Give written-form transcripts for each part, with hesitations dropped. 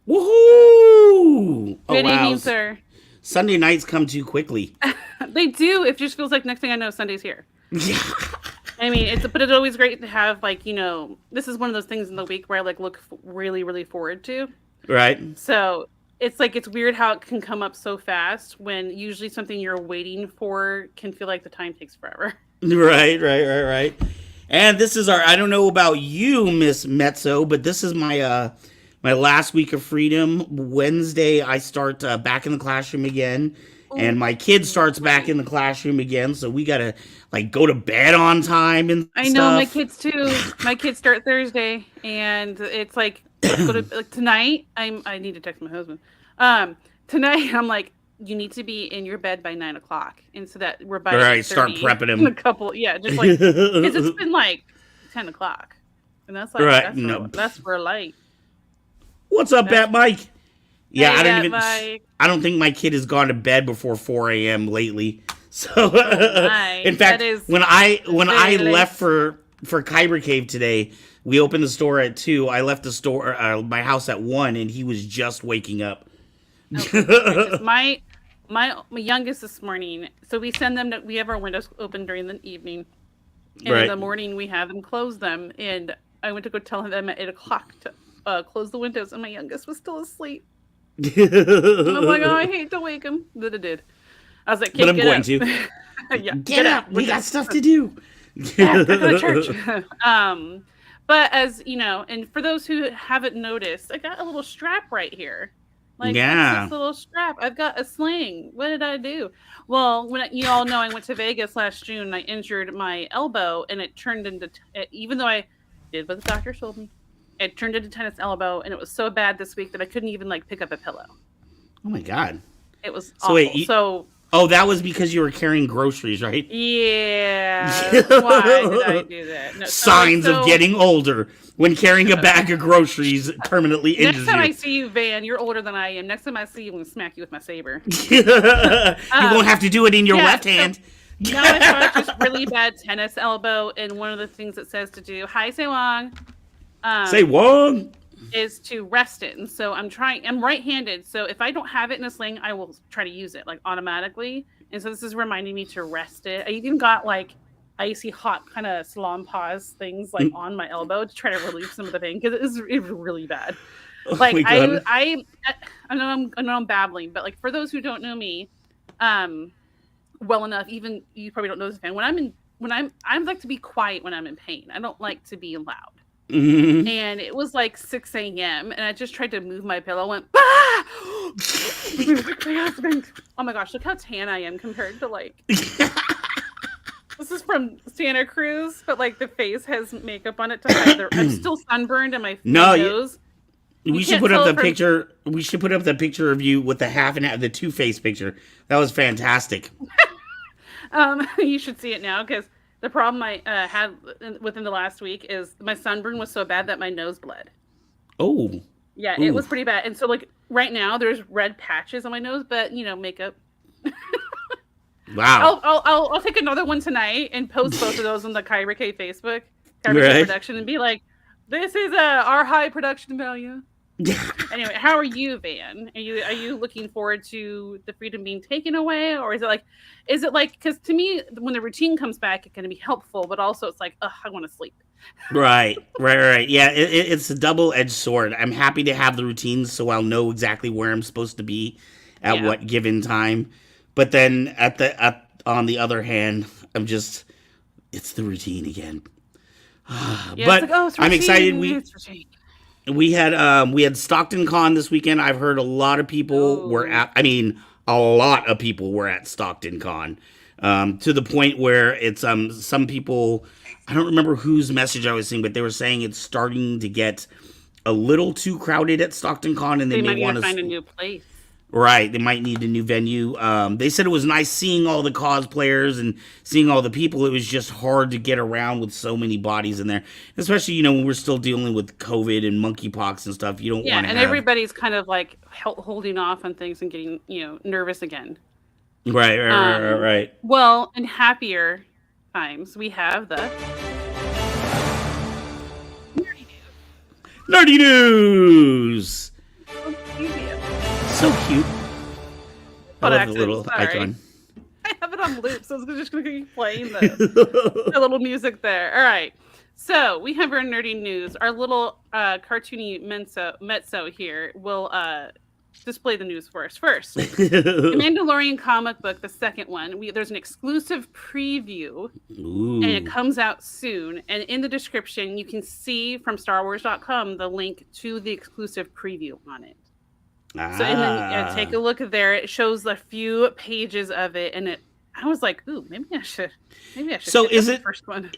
Woohoo! Oh Good wow, evening, sir. Sunday nights come too quickly. They do. It just feels like next thing I know, Sunday's here. Yeah. I mean, it's always great to have like this is one of those things in the week where I like look really forward to. Right. So it's weird how it can come up so fast when usually something you're waiting for can feel like the time takes forever. Right. And this is our. I don't know about you, Miss Mezzo, but this is my last week of freedom. Wednesday, I start back in the classroom again, and my kid starts back in the classroom again. So we gotta like go to bed on time and I know my stuff. kids too. My kids start Thursday, and it's like let's go to like tonight. I need to text my husband. Um, Tonight I'm like, you need to be in your bed by 9 o'clock, and so that we're All by right, eight start thirty. prepping In a him. couple, yeah, just like because it's been like 10 o'clock, and that's like Right. No. that's for late. What's up, That's Bat Mike? Yeah, hey I don't Bat even. Mike. I don't think my kid has gone to bed before 4 a.m. lately. So, Oh in my, that fact, is when I very left late. for Kyber Cave today, we opened the store at 2. I left the store my house at 1, and he was just waking up. Okay, because my youngest this morning. So we send them. We have our windows open during the evening, and in Right. the morning we have them close them. And I went to go tell them at 8 o'clock to close the windows, and my youngest was still asleep. And I'm like, oh, I hate to wake him. That it did. I was like, But kid, I'm get going up. to Yeah, get get up. up. We're We got done. stuff to do. Yeah, gotta go to church. um, but as you know, and for those who haven't noticed, I got a little strap right here. Like, what's this Yeah. little strap? I've got a sling. What did I do? Well, you all know, I went to Vegas last June. And I injured my elbow, and it turned into even though I did what the doctor told me, it turned into tennis elbow, and it was so bad this week that I couldn't even like pick up a pillow. Oh my god. It was So wait. awful. So Oh, that was because you were carrying groceries, right? yeah, why did I do that? No, so like Signs of so. getting older when carrying a Shut up. bag of groceries permanently Next injures time I you. see you, Van, you're older than I am. Next time I see you, I'm gonna smack you with my saber. You won't have to do it in your Yeah. left So hand. now I've got this really bad tennis elbow, and one of the things it says to do, hi Sewang, Say um, one. is to rest it. And so I'm trying. I'm right-handed, so if I don't have it in a sling, I will try to use it like automatically. And so this is reminding me to rest it. I even got like icy hot kind of salon paws things like on my elbow to try to relieve some of the pain because it's really bad. Oh Like my god. I know I'm babbling, but like for those who don't know me, um, well enough, even you probably don't know this, fan. I like to be quiet when I'm in pain. I don't like to be loud. Mhm. And it was like 6 a.m. and I just tried to move my pillow. Went ah! My husband. Oh my gosh, look how tan I am compared to like this is from Santa Cruz, but like the face has makeup on it to hide the. I'm still sunburned and my No, nose. You we should can't put up tell the it from. picture. We should put up the picture of you with the half and half, the two face picture. That was fantastic. You should see it now because the problem I had within the last week is my sunburn was so bad that my nose bled. Oh, Yeah, it ooh, was pretty bad. And so like right now there's red patches on my nose, but makeup. wow. I'll take another one tonight and post both of those on the Kyra K Facebook, Kyra K Right. production, and be like, this is our high production value. Anyway, how are you, Van? Are you looking forward to the freedom being taken away, or is it like because to me when the routine comes back, it's going to be helpful, but also it's like, ugh, I want to sleep. Right. Yeah, it's a double-edged sword. I'm happy to have the routines so I'll know exactly where I'm supposed to be at Yeah. what given time. But then on the other hand, it's the routine again. Yeah, it's like, But oh, it's I'm excited. routine. It's routine. We had Stockton Con this weekend. I've heard a lot of people were Oh, at. I mean, a lot of people were at Stockton Con, to the point where it's some people. I don't remember whose message I was seeing, but they were saying it's starting to get a little too crowded at Stockton Con, and they they may might need to want find a to. new place. Right, they might need a new venue. They said it was nice seeing all the cosplayers and seeing all the people. It was just hard to get around with so many bodies in there, especially when we're still dealing with COVID and monkeypox and stuff. You don't Yeah, want to and have. everybody's kind of like holding off on things and getting nervous again. Um, Right. well, in happier times, we have the nerdy news. Nerdy news. so cute. I Butt love the accent, little sorry. icon. I have it on loop, so it's just going to keep playing the little music there. All right. So we have our nerdy news. Our little cartoony mezzo here will display the news for us. First, the Mandalorian comic book, the second one. There's an exclusive preview, and it comes out soon. And in the description, you can see from StarWars.com the link to the exclusive preview on it. So and then take a look at there. It shows a few pages of it, and I was like, "Ooh, maybe I should." So is it the first one?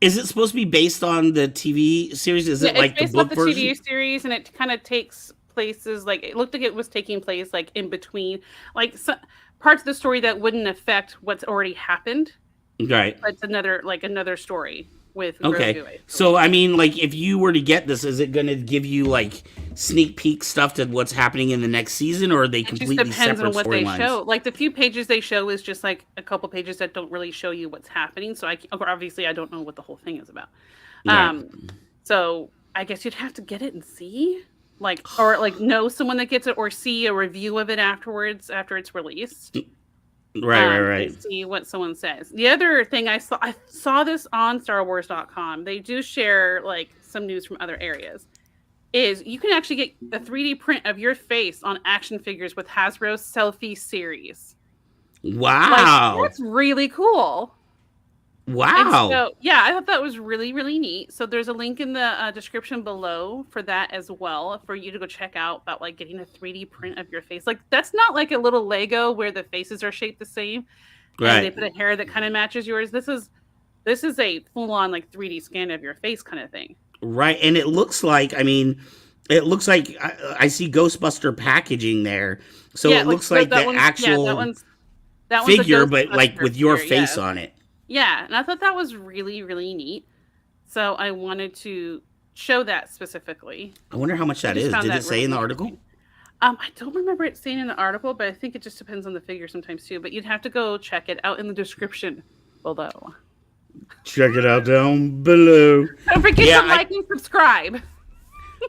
Is it supposed to be based on the TV series? Is it like the book version? version? It's based on the TV series, and it kind of takes places like it looked like it was taking place like in between, like parts of the story that wouldn't affect what's already happened. Right. But it's another story with okay. Grogu. So I mean, like, if you were to get this, is it going to give you like sneak peek stuff to what's happening in the next season, or are they completely separate storylines? It just depends on what they show. Like the few pages they show is just like a couple pages that don't really show you what's happening. So obviously I don't know what the whole thing is about. Right. So I guess you'd have to get it and see, or know someone that gets it, or see a review of it afterwards after it's released. Right. And see what someone says. The other thing I saw this on StarWars.com. They do share like some news from other areas. Is you can actually get a 3D print of your face on action figures with Hasbro's Selfie series. Wow, that's really cool. Wow. So, yeah, I thought that was really, really neat. So there's a link in the description below for that as well, for you to go check out about like getting a 3D print of your face. Like that's not like a little Lego where the faces are shaped the same, right? And they put a hair that kind of matches yours. This is a full on like 3D scan of your face kind of thing. Right, and it looks like I see Ghostbuster packaging there, so it looks like the actual figure, but like with your face on it. Yeah, and I thought that was really, really neat. So I wanted to show that specifically. I wonder how much that is. Did it say in the article? I don't remember it saying in the article, but I think it just depends on the figure sometimes too. But you'd have to go check it out in the description below. Check it out down below. Don't forget to like and subscribe.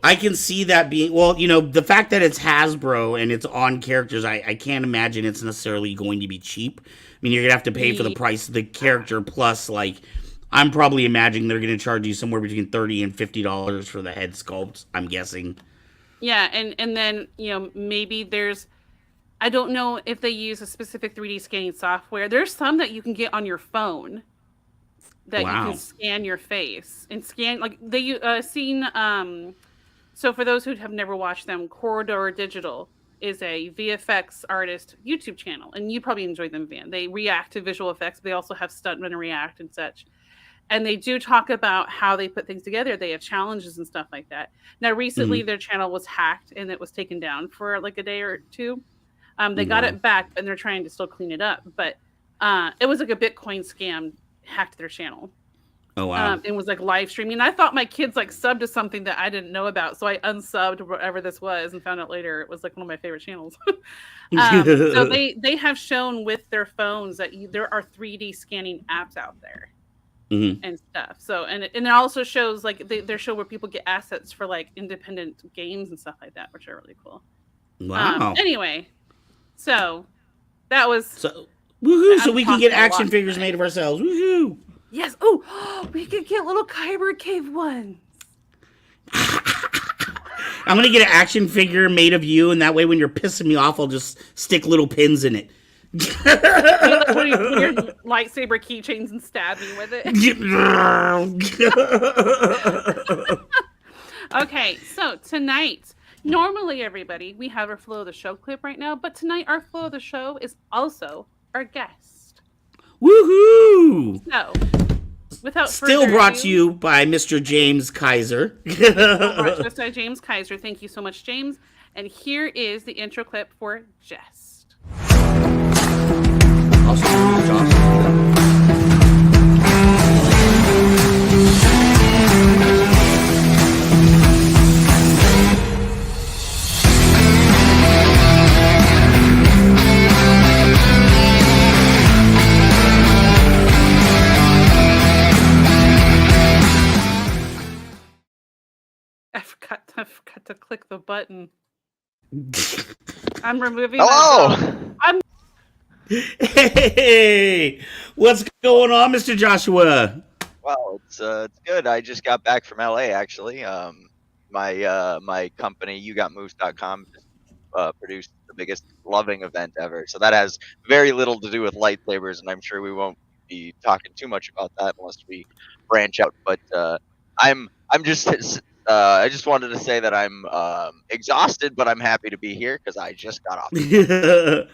I can see that being, well, the fact that it's Hasbro and it's on characters, I can't imagine it's necessarily going to be cheap. I mean, you're going to have to pay for the price of the character, plus, like, I'm probably imagining they're going to charge you somewhere between $30 and $50 for the head sculpt, I'm guessing. Yeah, and then, maybe I don't know if they use a specific 3D scanning software. There's some that you can get on your phone that you can scan your face and scan, like, so for those who have never watched them, Corridor Digital is a VFX artist YouTube channel, and you probably enjoy them, Van. They react to visual effects, but they also have stuntmen react and such. And they do talk about how they put things together. They have challenges and stuff like that. Now, recently, their channel was hacked, and it was taken down for like a day or two. They got it back, and they're trying to still clean it up. But it was like a Bitcoin scam hacked their channel. Oh, wow. It was like live streaming. I thought my kids like subbed to something that I didn't know about. So I unsubbed whatever this was and found out later it was like one of my favorite channels. So they have shown with their phones that there are 3D scanning apps out there and stuff. So, and it also shows like they show where people get assets for like independent games and stuff like that, which are really cool. Wow. Anyway, so that was. So, woohoo. So we can get action figures made of ourselves. Woohoo. Yes. Oh, we could get little Kyber cave ones. I'm gonna get an action figure made of you, and that way, when you're pissing me off, I'll just stick little pins in it. When your lightsaber keychains and stab me with it. Okay, so tonight, normally everybody, we have our flow of the show clip right now, but tonight our flow of the show is also our guest. Woohoo! So, without still brought to you by Mr. James Kaiser. Brought to us by James Kaiser. Thank you so much, James. And here is the intro clip for Jest. I forgot to click the button. I'm removing Hello. myself. I'm Hey, what's going on, Mr. Joshua? Well, it's good. I just got back from LA actually. My company, YouGotMoves.com, just produced the biggest loving event ever. So that has very little to do with lightsabers, and I'm sure we won't be talking too much about that unless we branch out. But I'm just I just wanted to say that I'm exhausted, but I'm happy to be here because I just got off.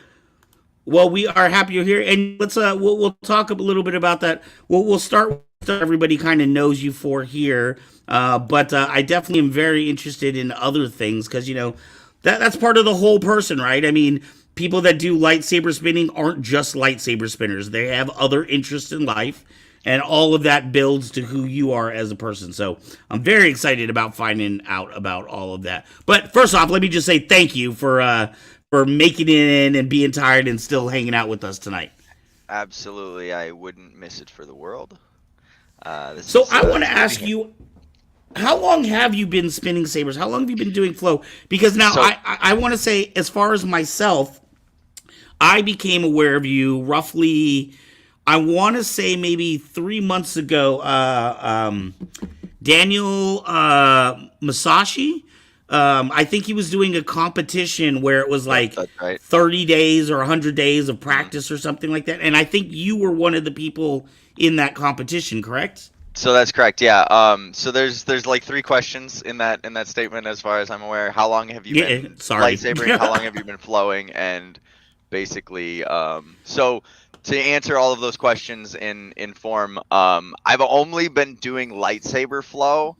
Well, we are happy you're here, and we'll talk a little bit about that. We'll start with what everybody kind of knows you for here, but I definitely am very interested in other things because that's part of the whole person, right? I mean, people that do lightsaber spinning aren't just lightsaber spinners; they have other interests in life, and all of that builds to who you are as a person. So I'm very excited about finding out about all of that. But first off, let me just say thank you for making it in and being tired and still hanging out with us tonight. Absolutely, I wouldn't miss it for the world. So I want to It's good to be ask here. you, how long have you been spinning sabers? How long have you been doing flow? Because now So I want to say, as far as myself, I became aware of you roughly, I want to say maybe 3 months ago. Daniel Masashi. I think he was doing a competition where it was Yep, like that's right. 30 days or 100 days of Mhm. practice or something like that. And I think you were one of the people in that competition, correct? So that's correct. Yeah. So there's like three questions in that statement as far as I'm aware. How long have you Yeah, been sorry. lightsabering? How long have you been flowing? And basically, so to answer all of those questions in form, I've only been doing lightsaber flow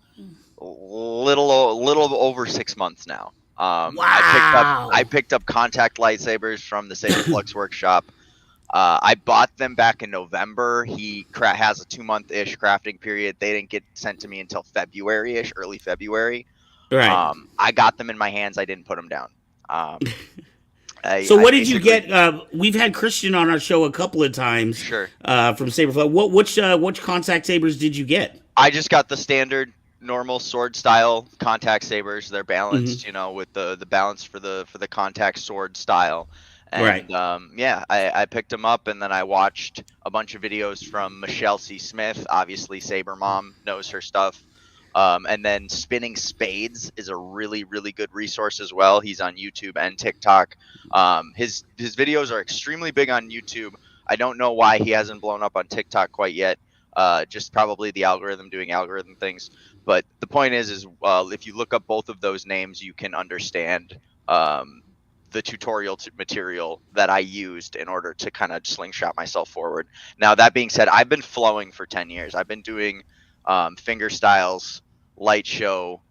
little over 6 months now. I Wow. picked up contact lightsabers from the Saber Flux workshop. I bought them back in November. He has a 2 month ish crafting period. They didn't get sent to me until February ish, early February. Right. I got them in my hands. I didn't put them down. Um, So I what did you basically get? We've had Christian on our show a couple of times sure. from Saberflow. Which contact sabers did you get? I just got the standard normal sword style contact sabers. They're Hmm. balanced, with the balance for the contact sword style. Right. And yeah, I picked them up and then I watched a bunch of videos from Michelle C. Smith. Obviously, Saber Mom knows her stuff. And then Spinning Spades is a really, really good resource as well. He's on YouTube and TikTok. His videos are extremely big on YouTube. I don't know why he hasn't blown up on TikTok quite yet. Just probably the algorithm doing algorithm things. But the point is if you look up both of those names, you can understand the tutorial material that I used in order to kind of slingshot myself forward. Now, that being said, I've been flowing for 10 years. I've been doing finger styles, light show,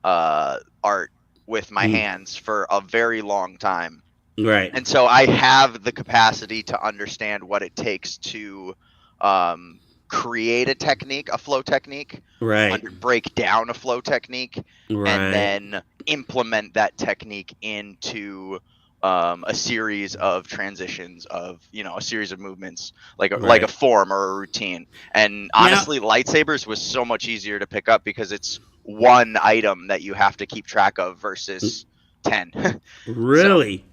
art with my Mm. hands for a very long time. Right. And so I have the capacity to understand what it takes to um, create a technique, a flow technique, Right. break down a flow technique, and Right. then implement that technique into a series of transitions of a series of movements like a Right. form or a routine. And Now, honestly, lightsabers was so much easier to pick up because it's one item that you have to keep track of versus 10. So really.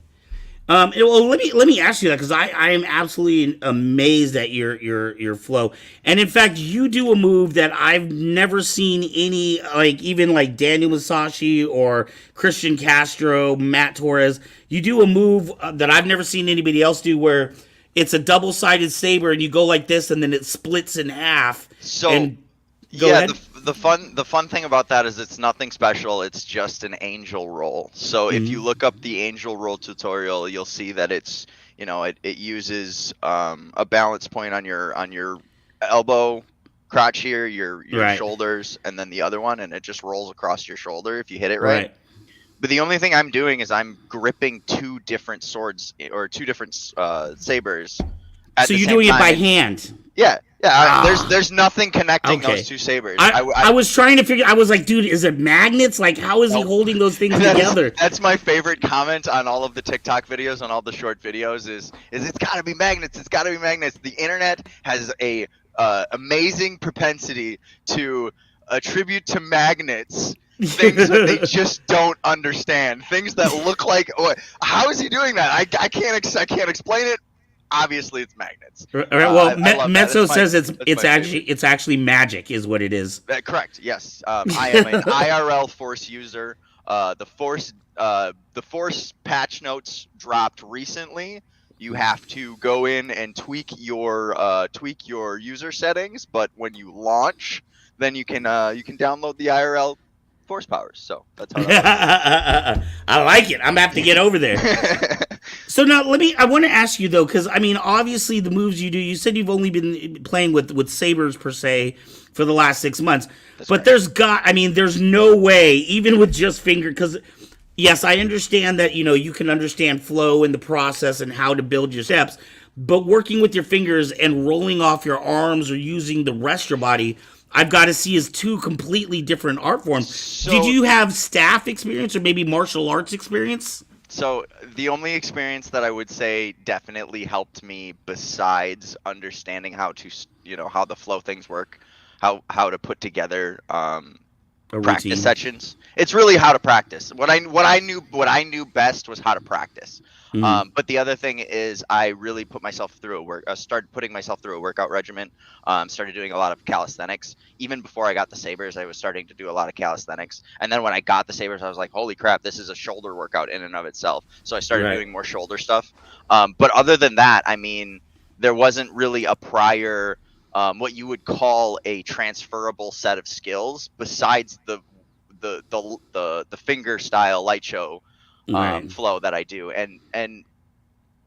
Well, let me ask you that because I am absolutely amazed at your flow, and in fact, you do a move that I've never seen any like even like Daniel Masashi or Christian Castro, Matt Torres. You do a move that I've never seen anybody else do where it's a double sided saber and you go like this and then it splits in half. so And go Yeah, ahead. the fun thing about that is it's nothing special. It's just an angel roll. So if you Hmm. look up the angel roll tutorial, you'll see that it uses a balance point on your elbow crotch here, your Right. shoulders, and then the other one, and it just rolls across your shoulder if you hit it right. Right. But the only thing I'm doing is I'm gripping two different swords or two different sabers at So the you're same doing it time, by and hand. yeah, yeah. There's Ah. there's nothing connecting those Okay. two sabers. I was trying to figure. I was like, dude, is it magnets? Like, how is he Nope. holding those things That's together? that's my favorite comment on all of the TikTok videos, on all the short videos is it's got to be magnets. It's got to be magnets. The internet has a amazing propensity to attribute to magnets things that they just don't understand. Things that look like, how is he doing that? I can't explain it. Obviously, it's magnets. Right, well, I love that. Mezzo says That's my favorite. it's actually magic, is what it is. Correct. Yes. I am an IRL Force user. The Force patch notes dropped recently. You have to go in and tweak your user settings, but when you launch, then you can download the IRL Force powers. So that's how that I like it. I'm gonna have to get over there. works. So now I want to ask you though, because I mean, obviously the moves you do. You said you've only been playing with sabers per se for the last 6 months, but right. there's no way, even with just finger, because yes, I understand that you can understand flow and the process and how to build your steps, but working with your fingers and rolling off your arms or using the rest of your body, I've got to see as two completely different art forms. Did So you have staff experience or maybe martial arts experience? So the only experience that I would say definitely helped me, besides understanding how to, how the flow things work, how to put together A practice routine. sessions. It's really how to practice. What I knew best was how to practice. Mm, But the other thing is, I really put myself through started putting myself through a workout regimen. Started doing a lot of calisthenics. Even before I got the sabers, I was starting to do a lot of calisthenics. And then when I got the sabers, I was like, holy crap, this is a shoulder workout in and of itself. So I started right. doing more shoulder stuff. But other than that, I mean, there wasn't really a prior what you would call a transferable set of skills besides the finger style light show Right. flow that I do, and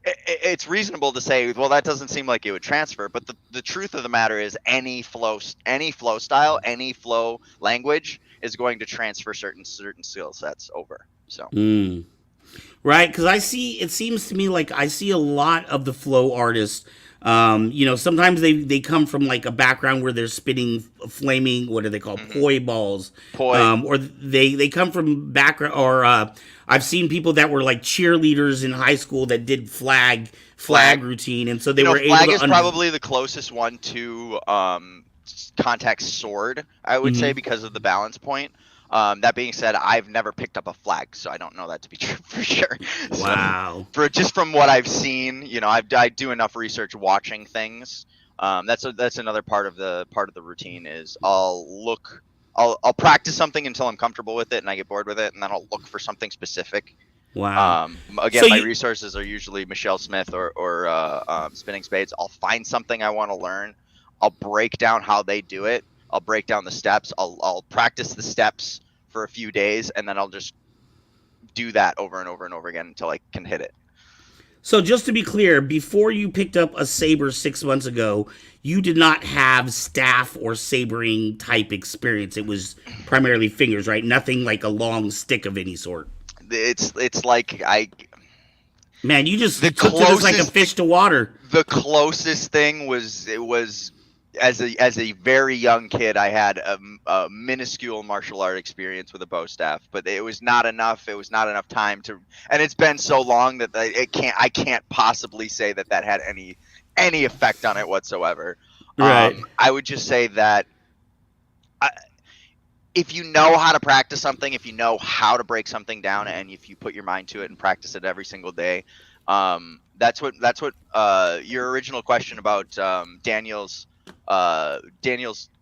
it's reasonable to say, well, that doesn't seem like it would transfer, but the truth of the matter is, any flow style, any flow language is going to transfer certain skill sets over. So Mm. Right, because it seems to me like I see a lot of the flow artists. Sometimes they come from like a background where they're spitting flaming, what do they call, hmm poi balls, poi, or they come from background, or I've seen people that were like cheerleaders in high school that did flag flag. routine, and so they were able Flag to is probably the closest one to contact sword, I would say, Mhm. because of the balance point. That being said, I've never picked up a flag, so I don't know that to be true for sure. So, Wow. from what I've seen, I do enough research watching things. That's another part of the routine is I'll practice something until I'm comfortable with it and I get bored with it, and then I'll look for something specific. Wow. Again, So my you resources are usually Michelle Smith or Spinning Spades. I'll find something I want to learn. I'll break down how they do it. I'll break down the steps. I'll practice the steps for a few days, and then I'll just do that over and over and over again until I can hit it. So just to be clear, before you picked up a saber 6 months ago, you did not have staff or sabering type experience. It was primarily fingers, right? Nothing like a long stick of any sort. It's like Man, you the just took to this like a closest fish to water. the closest thing was as a very young kid, I had a minuscule martial art experience with a bow staff, but it was not enough. It was not enough time to, and it's been so long that I can't possibly say that had any effect on it whatsoever. Right. I would just say that I, if you know how to practice something, if you know how to break something down, and if you put your mind to it and practice it every single day, that's what your original question about Daniel's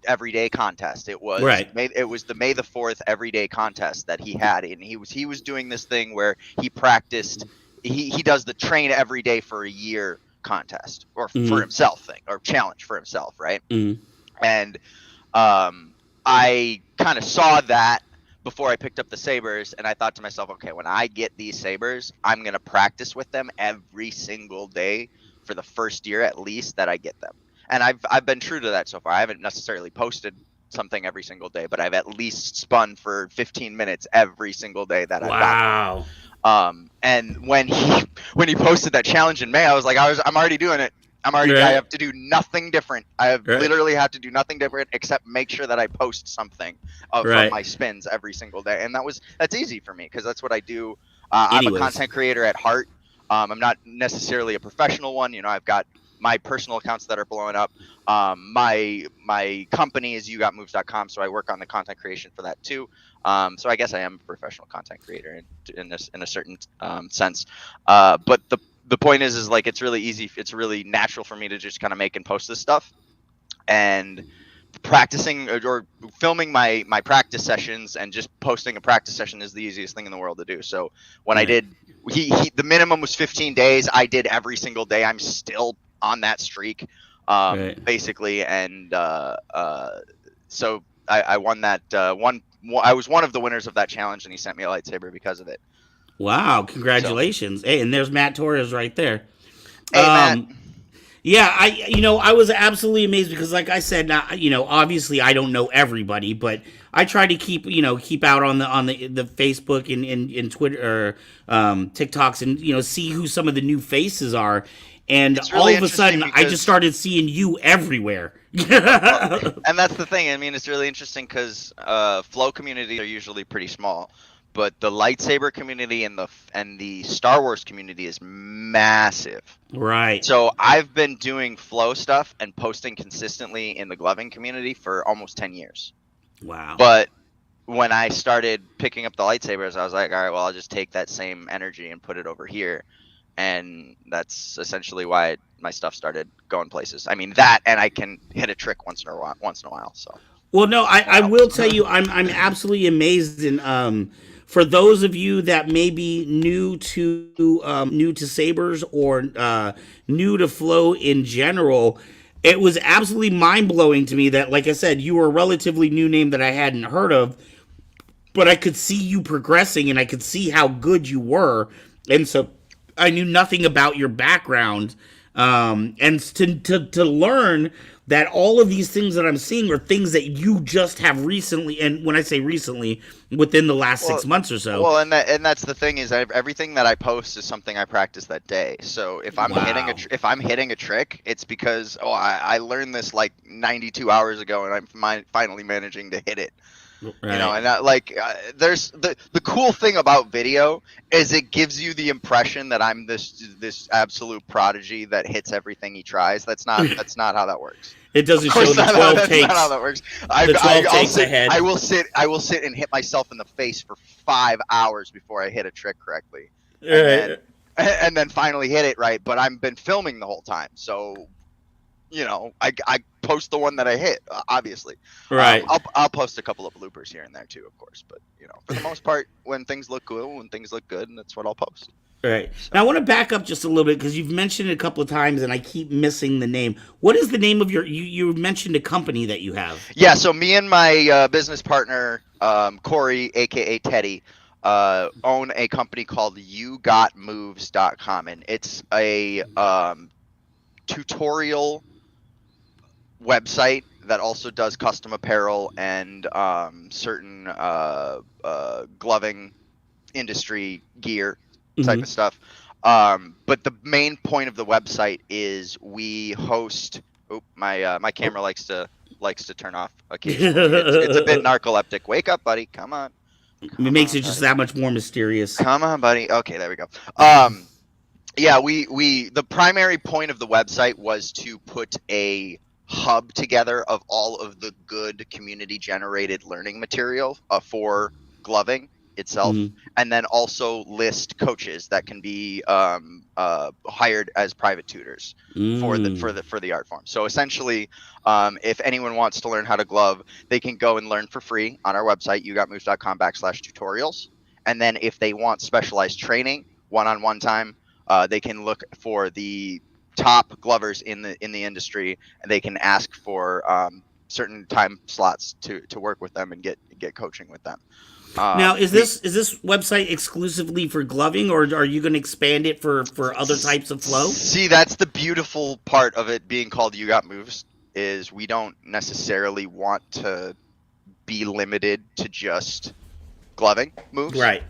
everyday contest. Right. It was the May the 4th everyday contest that he had, and he was doing this thing where he practiced. He does the train every day for a year contest, or for Mm, himself thing, or challenge for himself, right? mm. And I kind of saw that before I picked up the sabers, and I thought to myself, okay, when I get these sabers, I'm gonna practice with them every single day for the first year at least that I get them. And I've been true to that so far. I haven't necessarily posted something every single day, but I've at least spun for 15 minutes every single day that I've got them. Wow. And when he posted that challenge in May, I'm already doing it. I Right. have to do nothing different. I have Right. literally have to do nothing different except make sure that I post something from Right. my spins every single day, and that's easy for me because that's what I do. I'm a Anyways. content creator at heart. I'm not necessarily a professional one. I've got my personal accounts that are blowing up. My company is yougotmoves.com, so I work on the content creation for that too. So I guess I am a professional content creator in a certain sense. But the point is like it's really easy. It's really natural for me to just kind of make and post this stuff, and practicing or filming my practice sessions and just posting a practice session is the easiest thing in the world to do. So when I did, the minimum was 15 days. I did every single day. I'm still on that streak, basically. And so I won that one. I was one of the winners of that challenge, and he sent me a lightsaber because of it. Wow! Congratulations! So, hey, and there's Matt Torres right there. Hey, Matt. Yeah, I was absolutely amazed because, like I said, now, obviously I don't know everybody, but I try to keep out on the Facebook and Twitter or TikToks and see who some of the new faces are, and really all of a sudden I just started seeing you everywhere. And that's the thing. I mean, it's really interesting because flow communities are usually pretty small. But the lightsaber community and the Star Wars community is massive. Right. So I've been doing flow stuff and posting consistently in the gloving community for almost 10 years. Wow. But when I started picking up the lightsabers, I was like, all right, well, I'll just take that same energy and put it over here. And that's essentially why my stuff started going places. I mean, that, and I can hit a trick once in a while. So. Well, no, I will tell you, I'm absolutely amazed in for those of you that may be new to sabers or new to flow in general, it was absolutely mind-blowing to me that, like I said, you were a relatively new name that I hadn't heard of, but I could see you progressing and I could see how good you were, and so I knew nothing about your background, and to learn that all of these things that I'm seeing are things that you just have recently, and when I say recently, within the last 6 months or so. Well, and that's the thing is everything that I post is something I practice that day. So if I'm hitting a trick, it's because I learned this like 92 hours ago, and I'm finally managing to hit it. Right. And there's the cool thing about video is it gives you the impression that I'm this absolute prodigy that hits everything he tries. That's not how that works. It doesn't show the 12 takes. That's not how that works. I will sit and hit myself in the face for 5 hours before I hit a trick correctly, and then finally hit it right. But I've been filming the whole time, so I post the one that I hit, obviously. Right. I'll post a couple of bloopers here and there too, of course. But for the most part, when things look good, and that's what I'll post. Right. So. Now I want to back up just a little bit because you've mentioned it a couple of times, and I keep missing the name. What is the name of you mentioned a company that you have? Yeah. So me and my business partner, Corey, aka Teddy, own a company called yougotmoves.com, and it's a tutorial website that also does custom apparel and certain gloving industry gear type of stuff. But the main point of the website is we host. My camera likes to turn off occasionally. It's a bit narcoleptic. Wake up, buddy. Come on. It makes it just that much more mysterious. Come on, buddy. Okay, there we go. Yeah, the primary point of the website was to put a hub together of all of the good community generated learning material for gloving itself, and then also list coaches that can be hired as private tutors for the art form. So essentially, if anyone wants to learn how to glove, they can go and learn for free on our website, yougotmoves.com/tutorials. And then if they want specialized training, one-on-one time, they can look for the top glovers in the industry, and they can ask for certain time slots to work with them and get coaching with them. Now, is this website exclusively for gloving, or are you going to expand it for other types of flow? See, that's the beautiful part of it being called You Got Moves, is we don't necessarily want to be limited to just gloving moves. Right.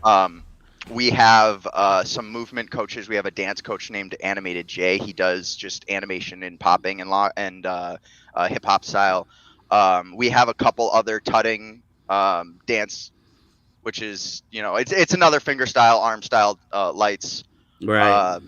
We have some movement coaches. We have a dance coach named Animated J. He does just animation and popping and hip hop style. We have a couple other tutting dance, which is it's another finger style, arm style lights. Right.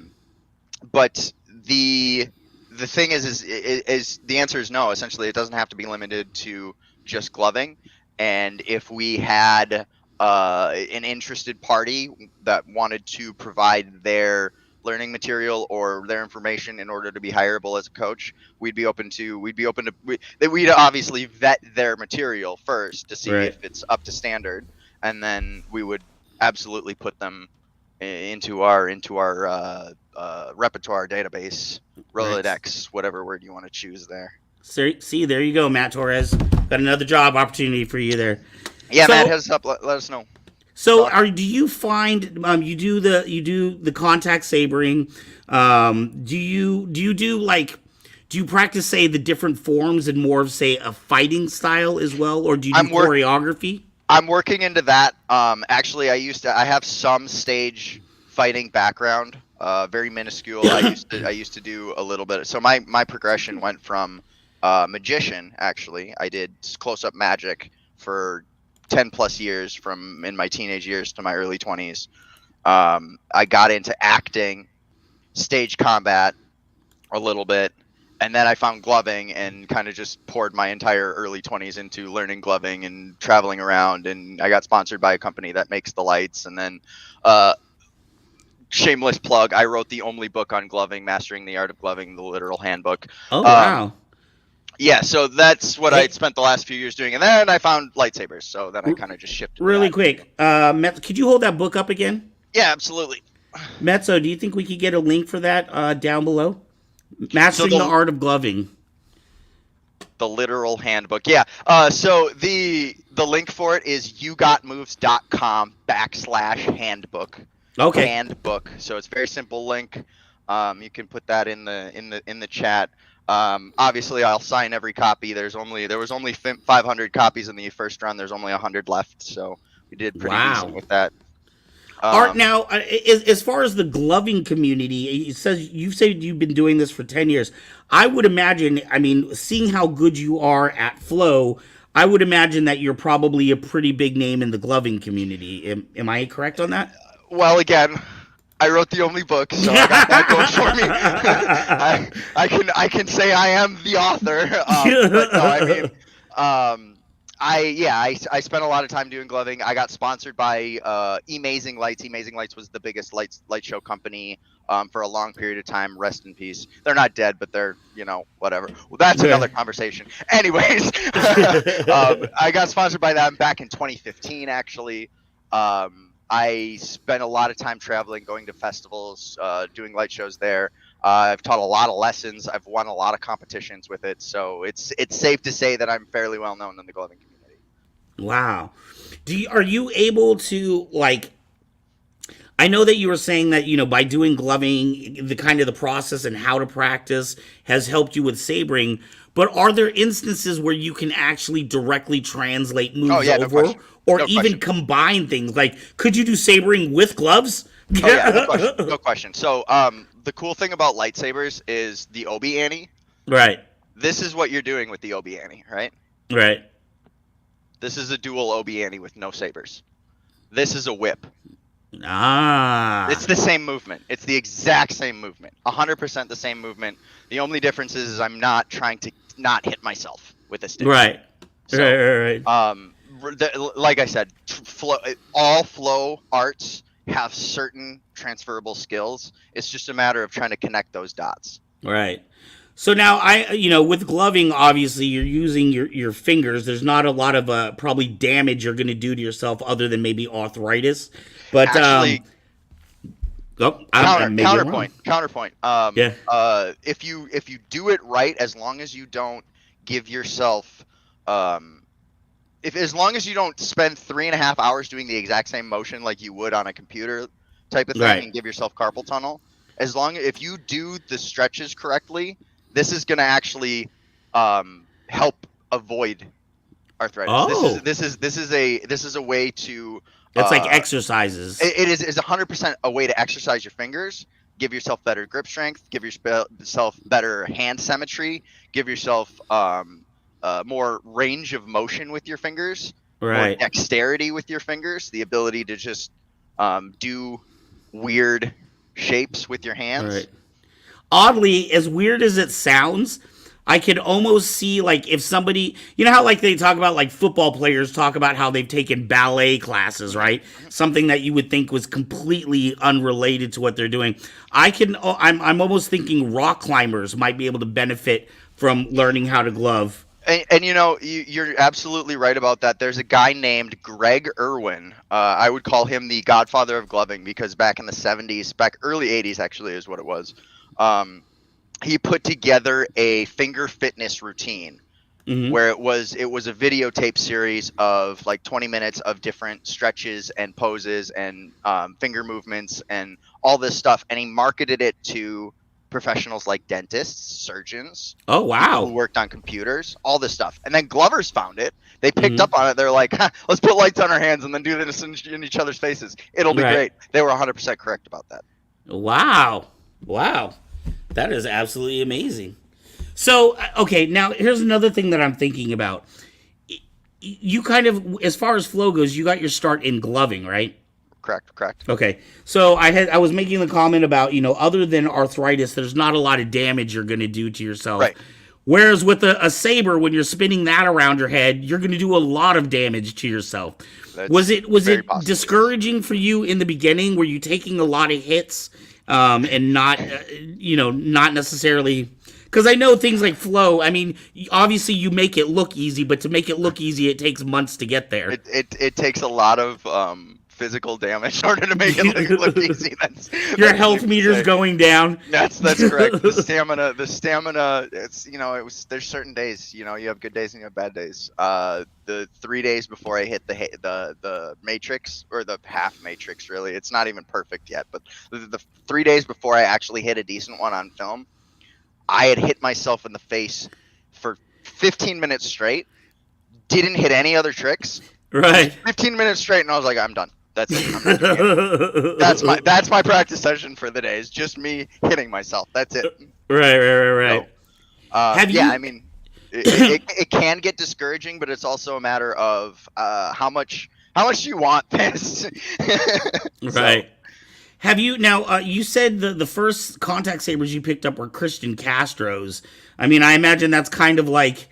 But the the thing is the answer is no. Essentially, it doesn't have to be limited to just gloving. And if we had an interested party that wanted to provide their learning material or their information in order to be hireable as a coach, we'd be open to we'd obviously vet their material first to see Right. if it's up to standard, and then we would absolutely put them into our repertoire database, Rolodex, whatever word you want to choose there. See, there you go, Matt Torres. Got another job opportunity for you there. Yeah, So- Matt, heads up. Let us know. So, do you find you do the contact sabering? Do you do like do you practice, say, the different forms and more of, say, a fighting style as well, or do you do choreography? I'm working into that. Actually, I have some stage fighting background, very minuscule. I used to do a little bit. So my progression went from magician. Actually, I did close up magic for 10 plus years, from in my teenage years to my early 20s. I got into acting, stage combat a little bit, and then I found gloving and kind of just poured my entire early 20s into learning gloving and traveling around. And I got sponsored by a company that makes the lights. And then, shameless plug, I wrote the only book on gloving, Mastering the Art of Gloving, the literal handbook. Oh, wow. Yeah, so that's what I spent the last few years doing. And then I found lightsabers, so then I kind of just shifted. Really quick, could you hold that book up again? Yeah, absolutely. Mezzo, do you think we could get a link for that down below? Mastering the Art of Gloving. The literal handbook. Yeah. So the link for it is yougotmoves.com/handbook. Okay. Handbook. So it's a very simple link. You can put that in the chat. Obviously, I'll sign every copy. There was only 500 copies in the first run. There's only 100 left. So we did pretty decent with that. Art, now, as far as the gloving community, you've said you've been doing this for 10 years. I would imagine, seeing how good you are at flow, I would imagine that you're probably a pretty big name in the gloving community. Am I correct on that? Well, again, I wrote the only book, so I got that going for me. I can say I am the author. But no, I spent a lot of time doing gloving. I got sponsored by Amazing Lights. Amazing Lights was the biggest light show company for a long period of time. Rest in peace. They're not dead, but they're, whatever. Well, that's another conversation. Anyways, I got sponsored by them back in 2015, actually. I spent a lot of time traveling, going to festivals, doing light shows there. I've taught a lot of lessons. I've won a lot of competitions with it. So it's safe to say that I'm fairly well known in the gloving community. Wow. Are you able to, I know that you were saying that, by doing gloving, the process and how to practice has helped you with sabering, but are there instances where you can actually directly translate moves over? Or even combine things? Like, could you do sabering with gloves? Oh, yeah, no question. So, the cool thing about lightsabers is the Obi Annie. Right. This is what you're doing with the Obi Annie, right? Right. This is a dual Obi Annie with no sabers. This is a whip. Ah. It's the same movement. It's the exact same movement. 100% the same movement. The only difference is I'm not trying to not hit myself with a stick. Right. So, right. Like I said, all flow arts have certain transferable skills. It's just a matter of trying to connect those dots. Right. So now with gloving, obviously you're using your fingers. There's not a lot of probably damage you're going to do to yourself other than maybe arthritis. But actually, counterpoint. If you do it right, as long as you don't give yourself as long as you don't spend 3.5 hours doing the exact same motion like you would on a computer type of thing and give yourself carpal tunnel, if you do the stretches correctly, this is going to actually help avoid arthritis. Oh. This is a way to. It's like exercises. It is 100% a way to exercise your fingers, give yourself better grip strength, give yourself better hand symmetry, give yourself more range of motion with your fingers, right? More dexterity with your fingers, the ability to just do weird shapes with your hands. Right. oddly, as weird as it sounds, I could almost see like if somebody, you know how like they talk about like football players talk about how they've taken ballet classes, right? Something that you would think was completely unrelated to what they're doing. I'm almost thinking rock climbers might be able to benefit from learning how to glove. And you're absolutely right about that. There's a guy named Greg Irwin. I would call him the godfather of gloving because back in the 70s, back early 80s actually is what it was. He put together a finger fitness routine where it was a videotape series of like 20 minutes of different stretches and poses and finger movements and all this stuff. And he marketed it to professionals like dentists, surgeons, Oh people who wow! worked on computers, all this stuff. And then glovers found it. They picked up on it. They're like, let's put lights on our hands and then do this in each other's faces. It'll be Right. great. They were 100% correct about that. Wow, that is absolutely amazing. So okay, now here's another thing that I'm thinking about. You kind of, as far as flow goes, you got your start in gloving, right? Correct. Okay, so I was making the comment about other than arthritis, there's not a lot of damage you're going to do to yourself. Right. Whereas with a saber, when you're spinning that around your head, you're going to do a lot of damage to yourself. That's was it very possible. discouraging for you in the beginning? Were you taking a lot of hits and not not necessarily? Because I know things like flow. I mean, obviously you make it look easy, but to make it look easy, it takes months to get there. It takes a lot of physical damage in order to make it look easy. Your health meter's going down. That's correct. The stamina. There's certain days. You have good days and you have bad days. The 3 days before I hit the matrix or the half matrix, really, it's not even perfect yet. But the 3 days before I actually hit a decent one on film, I had hit myself in the face for 15 minutes straight. Didn't hit any other tricks. Right. 15 minutes straight, and I was like, I'm done. That's it. I'm not doing it. That's my practice session for the day. It's just me hitting myself. That's it. Right. So, I mean, it can get discouraging, but it's also a matter of how much do you want this? Right. Have you now? You said the first contact sabers you picked up were Christian Castro's. I mean, I imagine that's kind of like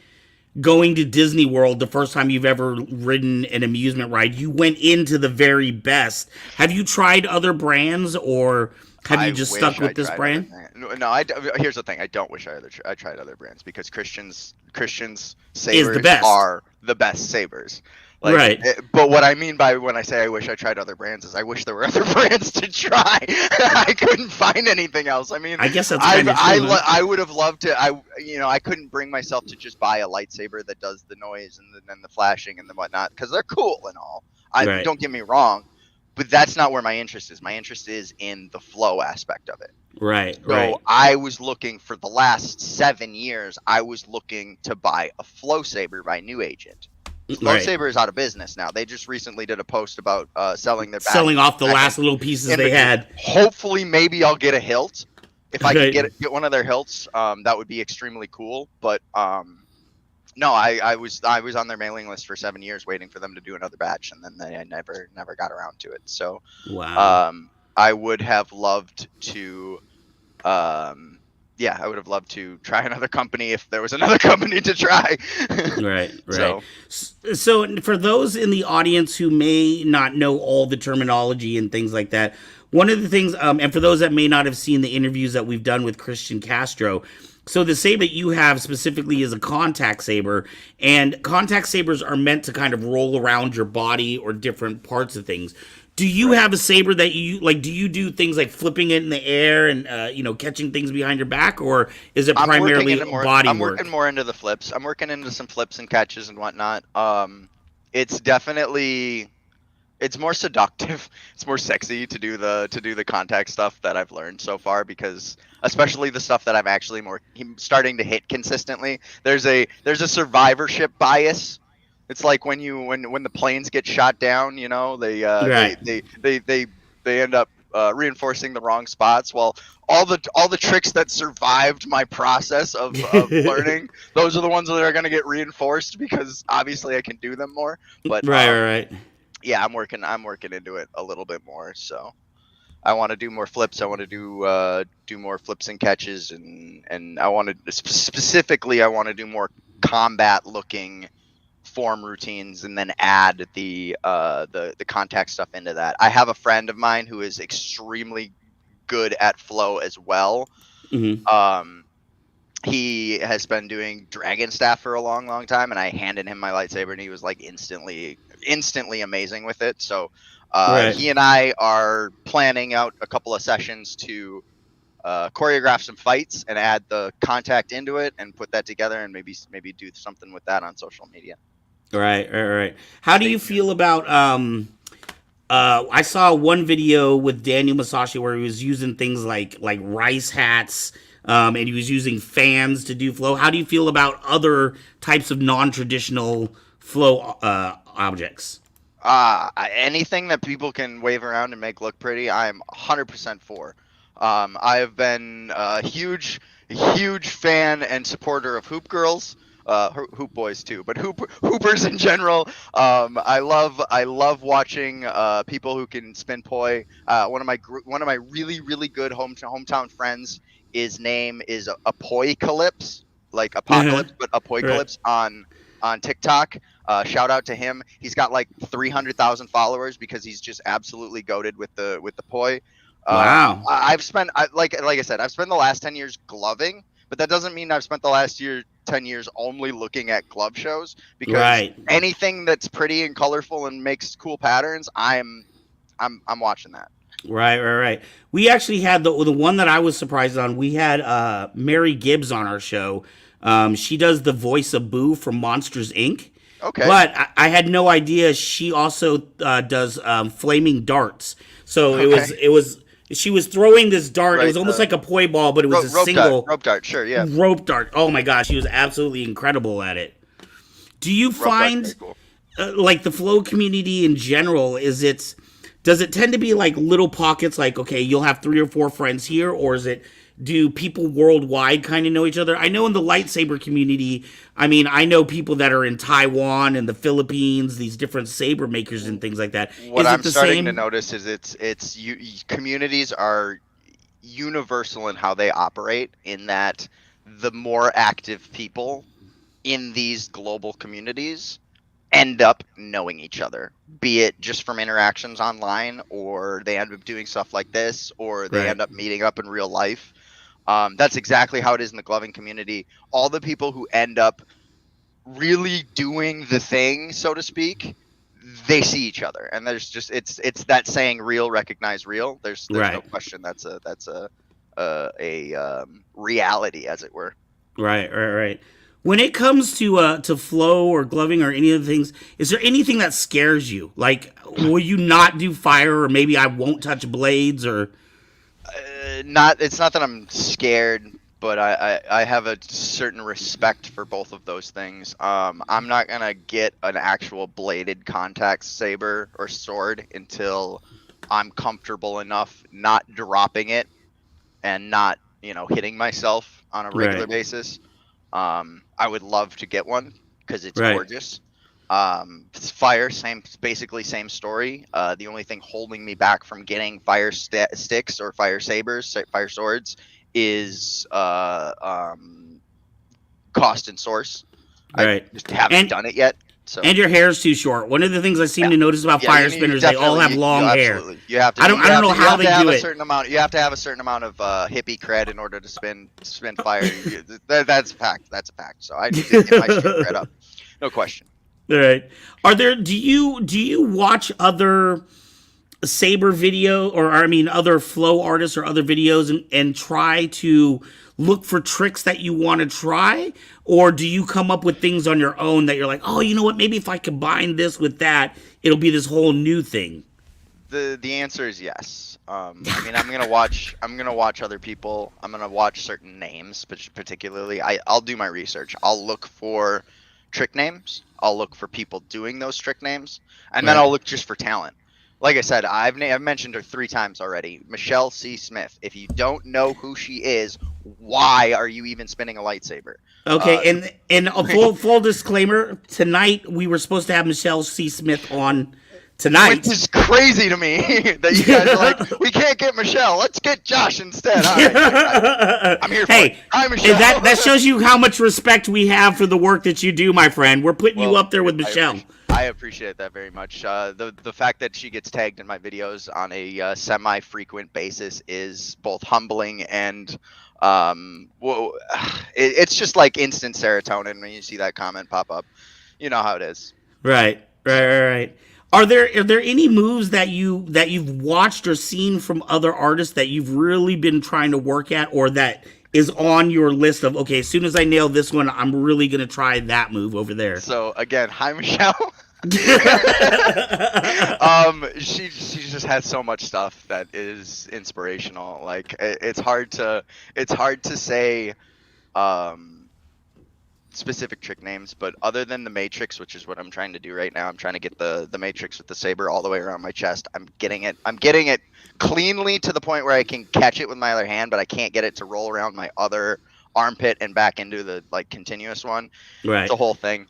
going to Disney World the first time you've ever ridden an amusement ride. You went into the very best. Have you tried other brands, or have you just stuck with this brand? No, here's the thing. I don't wish I tried other brands because Christian's sabers best. are the best sabers. Like, right. But what I mean by when I say I wish I tried other brands is I wish there were other brands to try. I couldn't find anything else. I mean, I guess that's kind of true. I would have loved to. I couldn't bring myself to just buy a lightsaber that does the noise and the flashing and the whatnot because they're cool and all. Right. Don't get me wrong, but that's not where my interest is. My interest is in the flow aspect of it. Right. So I was looking for the last 7 years. I was looking to buy a flow saber by New Agent. Flow Saber is out of business now. They just recently did a post about selling off the last little pieces they had. Hopefully, maybe I'll get a hilt. If I could get one of their hilts, that would be extremely cool. But no, I was on their mailing list for 7 years, waiting for them to do another batch, and then I never got around to it. So, wow. I would have loved to. I would have loved to try another company if there was another company to try. Right. So for those in the audience who may not know all the terminology and things like that, one of the things, and for those that may not have seen the interviews that we've done with Christian Castro, so the saber that you have specifically is a contact saber, and contact sabers are meant to kind of roll around your body or different parts of things. Do you have a saber that you like? Do you do things like flipping it in the air and catching things behind your back, or is it primarily body work? I'm working more into the flips. I'm working into some flips and catches and whatnot. It's definitely more seductive. It's more sexy to do the contact stuff that I've learned so far because especially the stuff that I'm actually starting to hit consistently. There's a survivorship bias. It's like when the planes get shot down, they end up reinforcing the wrong spots. Well, all the tricks that survived my process of learning, those are the ones that are going to get reinforced because obviously I can do them more. But right. Yeah, I'm working into it a little bit more. So, I want to do more flips. I want to do more flips and catches, and I want to specifically I want to do more combat looking form routines, and then add the contact stuff into that. I have a friend of mine who is extremely good at flow as well. Mm-hmm. He has been doing dragon staff for a long time, and I handed him my lightsaber, and he was like instantly amazing with it. So Right. he and I are planning out a couple of sessions to choreograph some fights and add the contact into it and put that together, and maybe do something with that on social media. Right. How do you feel about I saw one video with Daniel Masashi where he was using things like rice hats, and he was using fans to do flow. How do you feel about other types of non-traditional flow objects? Anything that people can wave around and make look pretty, I'm 100% for. I have been a huge fan and supporter of hoop girls, hoop boys too, but hoopers in general. I love watching people who can spin poi. One of my really good hometown friends. His name is Apocalypse, like apocalypse, but Apocalypse on TikTok. Shout out to him. He's got like 300,000 followers because he's just absolutely goated with the poi. Wow. I've spent like I said, I've spent the last 10 years gloving, but that doesn't mean I've spent the last 10 years only looking at glove shows, because anything that's pretty and colorful and makes cool patterns, I'm watching that. Right. We actually had the one that I was surprised on. We had Mary Gibbs on our show. She does the voice of Boo from Monsters Inc. Okay. But I had no idea she also does flaming darts. So she was throwing this dart. Right, it was almost like a poi ball, but it was a single rope dart. Sure, yeah. Rope dart. Oh my gosh, she was absolutely incredible at it. Do you find like the flow community in general? Does it tend to be like little pockets? Like, okay, you'll have 3 or 4 friends here, or do people worldwide kind of know each other? I know in the lightsaber community, I mean, I know people that are in Taiwan and the Philippines, these different saber makers and things like that. What I'm starting to notice is communities are universal in how they operate, in that the more active people in these global communities end up knowing each other, be it just from interactions online, or they end up doing stuff like this, or they end up meeting up in real life. That's exactly how it is in the gloving community. All the people who end up really doing the thing, so to speak, they see each other, and there's just it's that saying, "Real recognize real." There's no question that's a reality, as it were. Right. When it comes to flow or gloving or any of the things, is there anything that scares you? Like, will you not do fire, or maybe I won't touch blades, or? It's not that I'm scared, but I have a certain respect for both of those things. I'm not gonna get an actual bladed contact saber or sword until I'm comfortable enough not dropping it and not, hitting myself on a regular basis. I would love to get one because it's gorgeous. Fire, basically same story. The only thing holding me back from getting fire sticks or fire sabers, fire swords, is cost and source. I just haven't done it yet. So. And your hair's too short. One of the things I seem to notice about fire spinners, they all have long hair. You have to. I don't know how they do it. You have to have a certain amount of hippie cred in order to spin fire. That's a fact. So I need to get my shit cred up. No question. All right. Do you watch other saber video, or other flow artists or other videos and try to look for tricks that you want to try, or do you come up with things on your own that you're like, oh, you know what, maybe if I combine this with that, it'll be this whole new thing? The answer is yes. I'm gonna watch other people. I'm gonna watch certain names, particularly. I'll do my research. I'll look for trick names. I'll look for people doing those trick names, and then I'll look just for talent. Like I said, I've mentioned her 3 times already. Michelle C. Smith. If you don't know who she is, why are you even spinning a lightsaber? Okay, and a full disclaimer, tonight we were supposed to have Michelle C. Smith on tonight. Which is crazy to me that you guys are like, we can't get Michelle. Let's get Josh instead. All right, I'm here for it. Hi, Michelle. That shows you how much respect we have for the work that you do, my friend. We're putting you up there with Michelle. I appreciate that very much. The fact that she gets tagged in my videos on a semi-frequent basis is both humbling and it's just like instant serotonin when you see that comment pop up. You know how it is. Right. Are there any moves that you've watched or seen from other artists that you've really been trying to work at, or that is on your list of, okay, as soon as I nail this one, I'm really gonna try that move over there? So again, hi Michelle. She just has so much stuff that is inspirational. Like it's hard to say specific trick names, but other than the Matrix, which is what I'm trying to do right now, I'm trying to get the Matrix with the saber all the way around my chest. I'm getting it cleanly to the point where I can catch it with my other hand, but I can't get it to roll around my other armpit and back into the like continuous one. Right. The whole thing.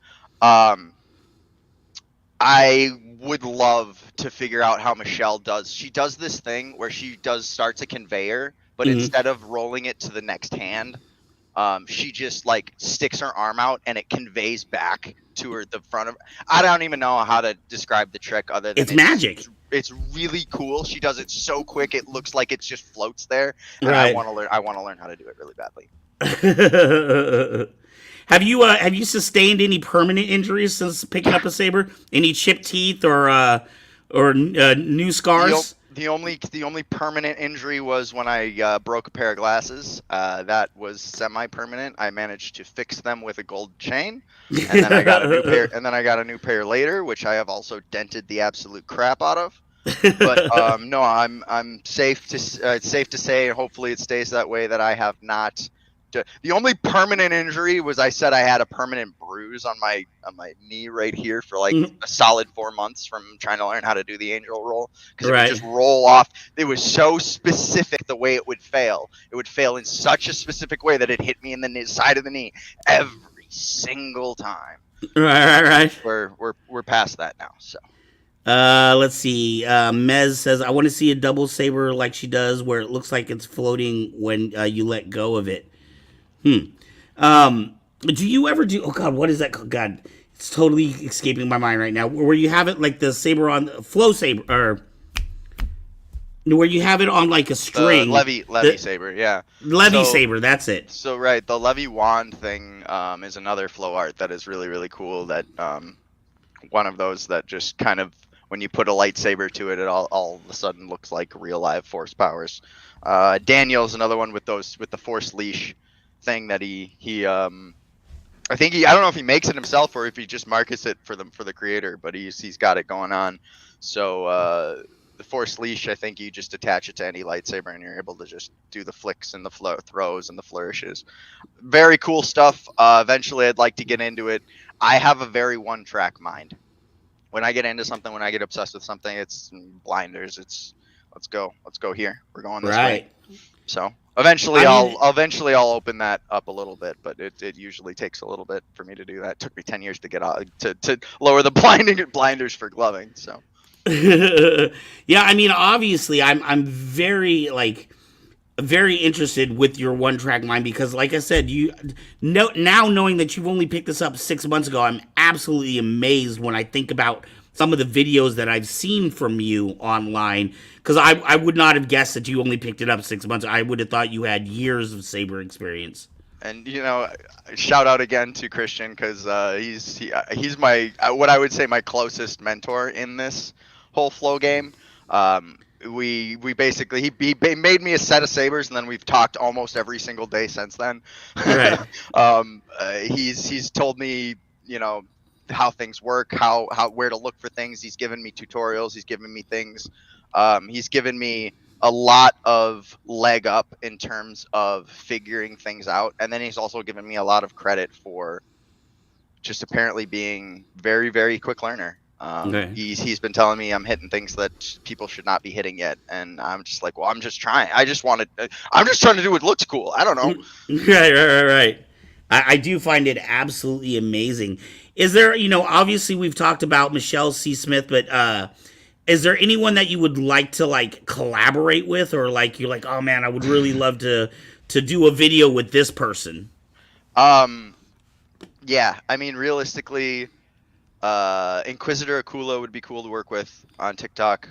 I would love to figure out how Michelle does. She does this thing where she starts a conveyor, but instead of rolling it to the next hand, she just like sticks her arm out and it conveys back to her the front of. I don't even know how to describe the trick other than it's magic. It's really cool. She does it so quick it looks like it just floats there. And right. I want to learn how to do it really badly. Have you sustained any permanent injuries since picking up a saber? Any chipped teeth or new scars? The only permanent injury was when I broke a pair of glasses. That was semi-permanent. I managed to fix them with a gold chain, and then I got a new pair. And then I got a new pair later, which I have also dented the absolute crap out of. But no, I'm safe to it's safe to say, and hopefully it stays that way, that I have not. The only permanent injury was I said I had a permanent bruise on my knee right here for like a solid 4 months from trying to learn how to do the angel roll, because it would just roll off. It was so specific the way it would fail. It would fail in such a specific way that it hit me in the side of the knee every single time. Right. We're past that now. So. Let's see. Mez says, I want to see a double saber like she does, where it looks like it's floating when you let go of it. Do you ever do? Oh God, what is that called? God, it's totally escaping my mind right now. Where you have it like the saber on flow saber, or where you have it on like a string. Levy saber, yeah. Levy saber, that's it. So right, the Levy wand thing is another flow art that is really really cool. That one of those that just kind of, when you put a lightsaber to it, it all of a sudden looks like real live force powers. Daniel's another one with the force leash thing that he I think I don't know if he makes it himself or if he just markets it for the creator, but he's got it going on. So the force leash, I think you just attach it to any lightsaber and you're able to just do the flicks and the throws and the flourishes. Very cool stuff. Eventually I'd like to get into it. I have a very one-track mind. When I get into something, when I get obsessed with something, it's blinders. It's let's go here. We're going this way. So eventually I'll open that up a little bit, but it usually takes a little bit for me to do that. It took me 10 years to get out to lower the blinders for gloving. So yeah, I mean, obviously I'm very interested with your one track mind, because like I said, now knowing that you've only picked this up 6 months ago, I'm absolutely amazed when I think about some of the videos that I've seen from you online, because I would not have guessed that you only picked it up 6 months. I would have thought you had years of saber experience. And shout out again to Christian, because he's my what I would say my closest mentor in this whole flow game. We basically he made me a set of sabers, and then we've talked almost every single day since then. Right. He's told me how things work, how where to look for things. He's given me tutorials. He's given me things. He's given me a lot of leg up in terms of figuring things out, and then he's also given me a lot of credit for just apparently being very very quick learner. He's been telling me I'm hitting things that people should not be hitting yet, and I'm just like, well, I'm just trying. I'm just trying to do what looks cool. I don't know. Right. I do find it absolutely amazing. Is there, obviously we've talked about Michelle C. Smith, but Is there anyone that you would like to like collaborate with, or like you're like, oh man, I would really love to do a video with this person? Um, yeah, I mean, realistically, Inquisitor Akula would be cool to work with on TikTok.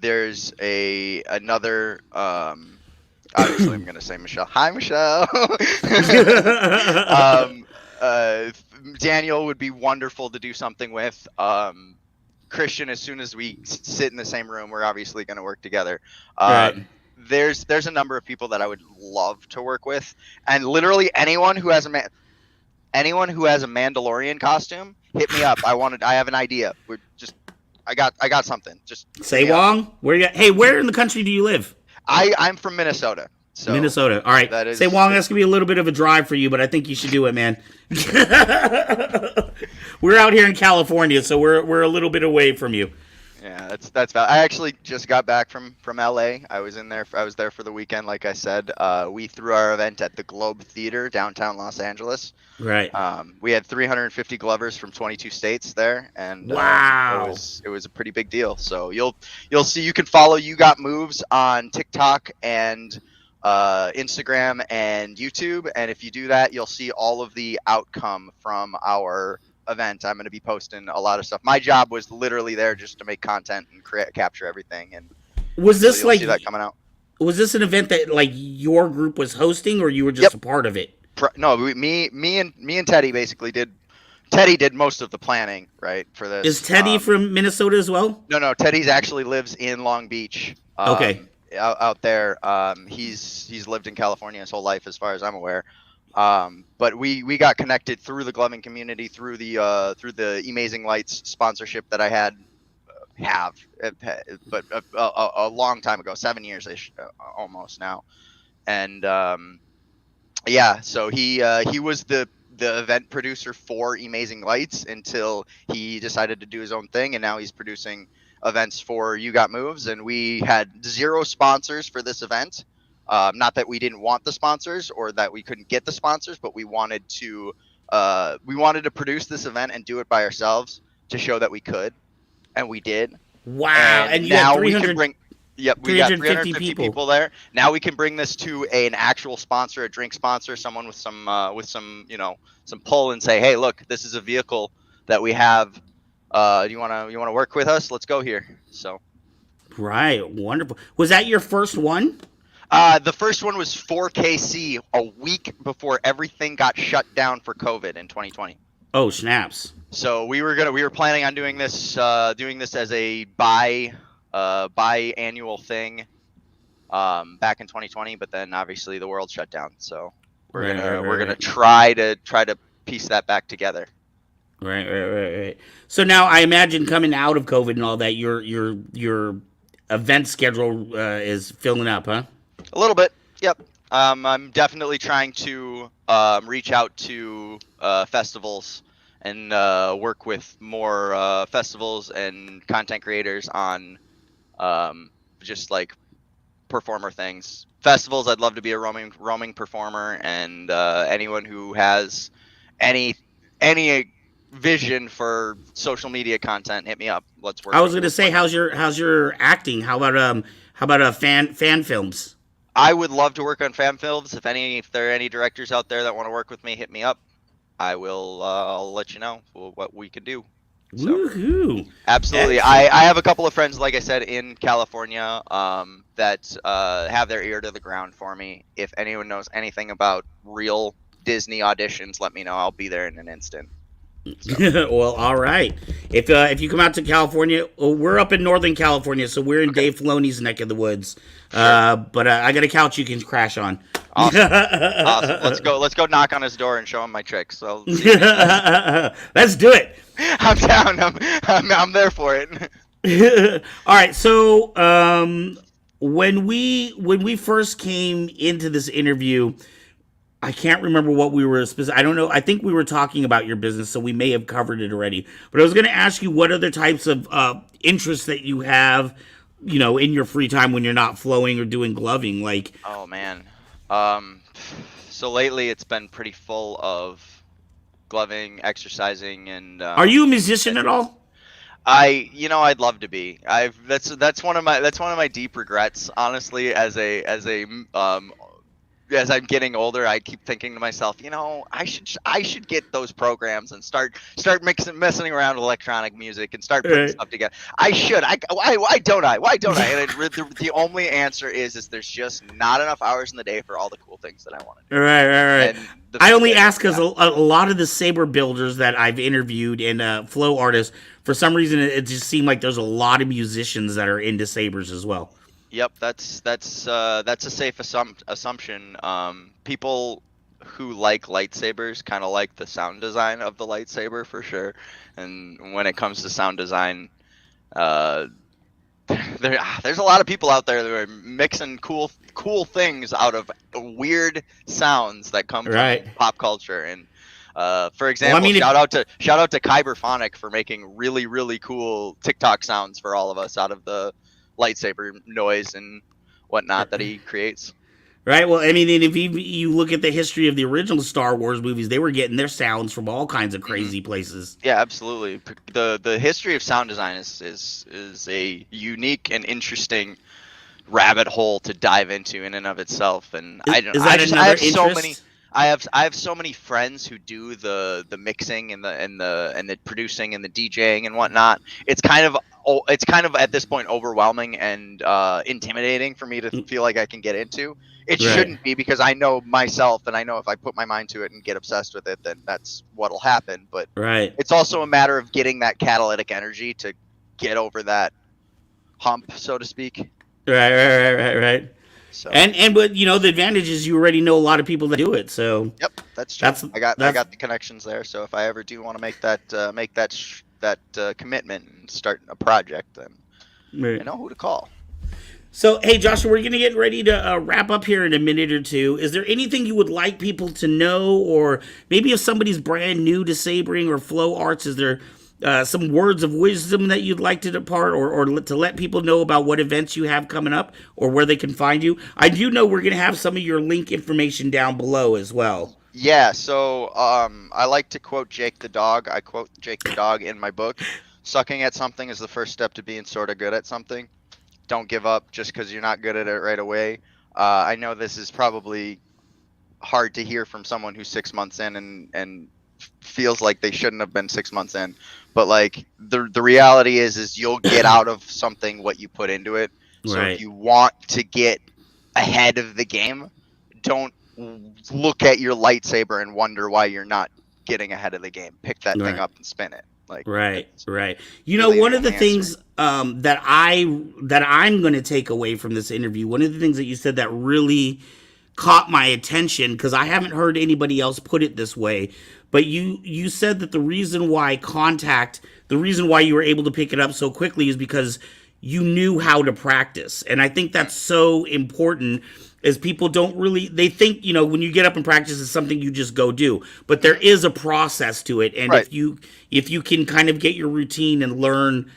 There's another. Obviously, I'm gonna say Michelle. Hi, Michelle. um, Daniel would be wonderful to do something with. Christian, as soon as we sit in the same room, we're obviously going to work together. Right. There's a number of people that I would love to work with, and literally anyone who has a Mandalorian costume, hit me up. I have an idea. I got something. Just Say Wong, where you? Hey, where in the country do you live? I'm from Minnesota. So Minnesota. All right. Say Wong, that's gonna be a little bit of a drive for you, but I think you should do it, man. We're out here in California, so we're a little bit away from you. Yeah, that's valid. I actually just got back from LA. I was there for the weekend, like I said. We threw our event at the Globe Theater downtown Los Angeles. Right. We had 350 Glovers from 22 states there, and wow, it was a pretty big deal. So you'll see. You can follow You Got Moves on TikTok and Instagram and YouTube, and if you do that, you'll see all of the outcome from our event. I'm going to be posting a lot of stuff. My job was literally there just to make content and capture everything. And was this see that coming out? Was this an event that like your group was hosting, or you were just a part of it? No, me and Teddy basically did. Teddy did most of the planning, right, for this. Is Teddy from Minnesota as well? No. Teddy's actually lives in Long Beach. Okay. Out there. He's lived in California his whole life, as far as I'm aware. But we got connected through the gloving community, through the Amazing Lights sponsorship that I but a long time ago, 7 years ish, almost now. And yeah, so he was the event producer for Amazing Lights until he decided to do his own thing, and now he's producing events for You Got Moves. And we had 0 sponsors for this event. Not that we didn't want the sponsors or that we couldn't get the sponsors, but we wanted to produce this event and do it by ourselves to show that we could, and we did. Wow! And you now had 300, we can bring. Yep, we got 350 people there. Now we can bring this to an actual sponsor, a drink sponsor, someone with some some pull, and say, hey, look, this is a vehicle that we have. You wanna work with us? Let's go here. So. Right, wonderful. Was that your first one? The first one was 4KC a week before everything got shut down for COVID in 2020. Oh, snaps. So we were planning on doing this as a biannual thing back in 2020. But then obviously the world shut down. So we're gonna try to piece that back together. Right. So now I imagine coming out of COVID and all that, your event schedule is filling up, huh? A little bit, yep. I'm definitely trying to reach out to festivals and work with more festivals and content creators on just like performer things. Festivals, I'd love to be a roaming performer, and anyone who has any vision for social media content, hit me up. Let's work. I was gonna say, how's your acting? How about fan films? I would love to work on fan films. If there are any directors out there that want to work with me, hit me up. I will. I'll let you know what we can do. So, woohoo! Absolutely. I have a couple of friends, like I said, in California that have their ear to the ground for me. If anyone knows anything about real Disney auditions, let me know. I'll be there in an instant. So. Well, all right. If you come out to California, we're up in Northern California, so we're in Dave Filoni's neck of the woods. Sure. But I got a couch you can crash on. Awesome. Awesome. Let's go knock on his door and show him my tricks. So let's do it. I'm down. I'm there for it. All right. So when we first came into this interview, I can't remember what we were I don't know. I think we were talking about your business, so we may have covered it already. But I was going to ask you what other types of interests that you have, in your free time when you're not flowing or doing gloving. Like, oh man, so lately it's been pretty full of gloving, exercising, and. Are you a musician at all? I'd love to be. That's one of my deep regrets, honestly. As I'm getting older, I keep thinking to myself, I should get those programs and start messing around with electronic music and start putting Right. stuff together. I should. Why don't I? Why don't I? And the only answer is there's just not enough hours in the day for all the cool things that I want to do. Right. And I only ask because a lot of the Saber builders that I've interviewed and flow artists, for some reason, it just seemed like there's a lot of musicians that are into Sabers as well. Yep, that's a safe assumption. People who like lightsabers kind of like the sound design of the lightsaber for sure. And when it comes to sound design, there's a lot of people out there that are mixing cool things out of weird sounds that come Right. from pop culture. And for example, shout out to Kyberphonic for making really, really cool TikTok sounds for all of us out of the lightsaber noise and whatnot that he creates. Right. Well, I mean, if you look at the history of the original Star Wars movies, they were getting their sounds from all kinds of crazy places. Yeah, absolutely. The history of sound design is a unique and interesting rabbit hole to dive into in and of itself. And I have so many friends who do the mixing and the producing and the DJing and whatnot. It's kind of at this point overwhelming and intimidating for me to feel like I can get into. It shouldn't be, because I know myself, and I know if I put my mind to it and get obsessed with it, then that's what'll happen. But it's also a matter of getting that catalytic energy to get over that hump, so to speak. Right. So. But the advantage is you already know a lot of people that do it. So yep, that's true. I got the connections there. So if I ever do want to make that commitment and start a project, then I know who to call. So, hey, Joshua, we're going to get ready to wrap up here in a minute or two. Is there anything you would like people to know, or maybe if somebody's brand new to sabering or flow arts, is there some words of wisdom that you'd like to depart or to let people know about what events you have coming up or where they can find you? I do know we're going to have some of your link information down below as well. Yeah, so I like to quote Jake the dog. I quote Jake the dog in my book. Sucking at something is the first step to being sort of good at something. Don't give up just because you're not good at it right away. I know this is probably hard to hear from someone who's 6 months in and feels like they shouldn't have been 6 months in. But like the reality is you'll get out of something what you put into it. So if you want to get ahead of the game, don't look at your lightsaber and wonder why you're not getting ahead of the game. Pick that thing up and spin it. Right. One of the things that I'm going to take away from this interview, one of the things that you said that really caught my attention, because I haven't heard anybody else put it this way, but you said that the reason why you were able to pick it up so quickly is because you knew how to practice. And I think that's so important, is people don't really, they think, when you get up and practice, it's something you just go do, but there is a process to it. And if you can kind of get your routine and learn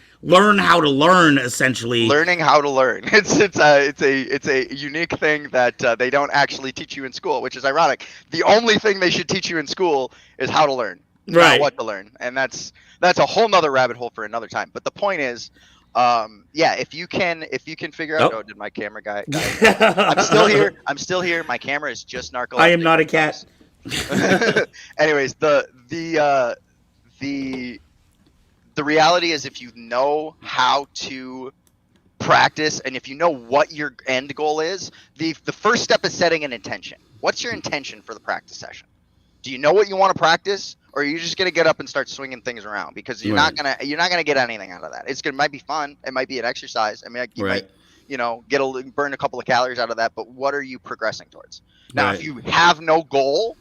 how to learn, essentially learning how to learn, it's a unique thing that they don't actually teach you in school, which is ironic. The only thing they should teach you in school is how to learn, not what to learn. And that's a whole nother rabbit hole for another time. But the point is, if you can figure out. Oh, did my camera guy? I'm still here. My camera is just narcoleptic. I am not a cat. Anyways, the reality is, if you know how to practice and if you know what your end goal is, the first step is setting an intention. What's your intention for the practice session? Do you know what you want to practice? Or are you just gonna get up and start swinging things around? Because you're not gonna get anything out of that. Might be fun. It might be an exercise. I mean, you might burn a couple of calories out of that. But what are you progressing towards? Now, if you have no goal,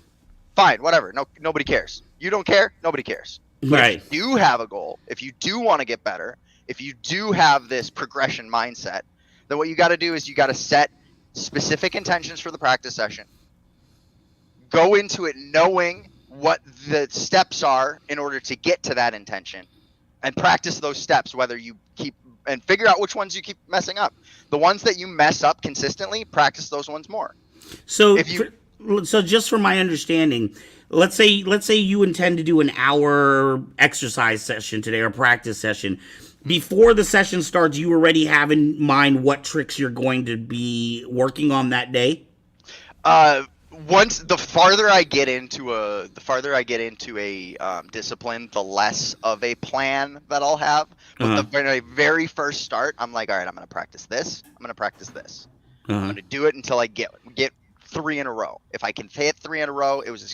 fine, whatever. Nobody cares. You don't care. Nobody cares. If you do have a goal, if you do want to get better, if you do have this progression mindset, then what you got to do is you got to set specific intentions for the practice session. Go into it knowing what the steps are in order to get to that intention, and practice those steps, whether you keep and figure out which ones you keep messing up. The ones that you mess up consistently, practice those ones more. So just from my understanding, let's say you intend to do an hour exercise session today or practice session. Before the session starts, you already have in mind what tricks you're going to be working on that day. Once the farther I get into a discipline, the less of a plan that I'll have. But when I very first start, I'm like, all right, I'm gonna practice this. I'm gonna practice this. I'm gonna do it until I get 3 in a row. If I can hit 3 in a row, it was a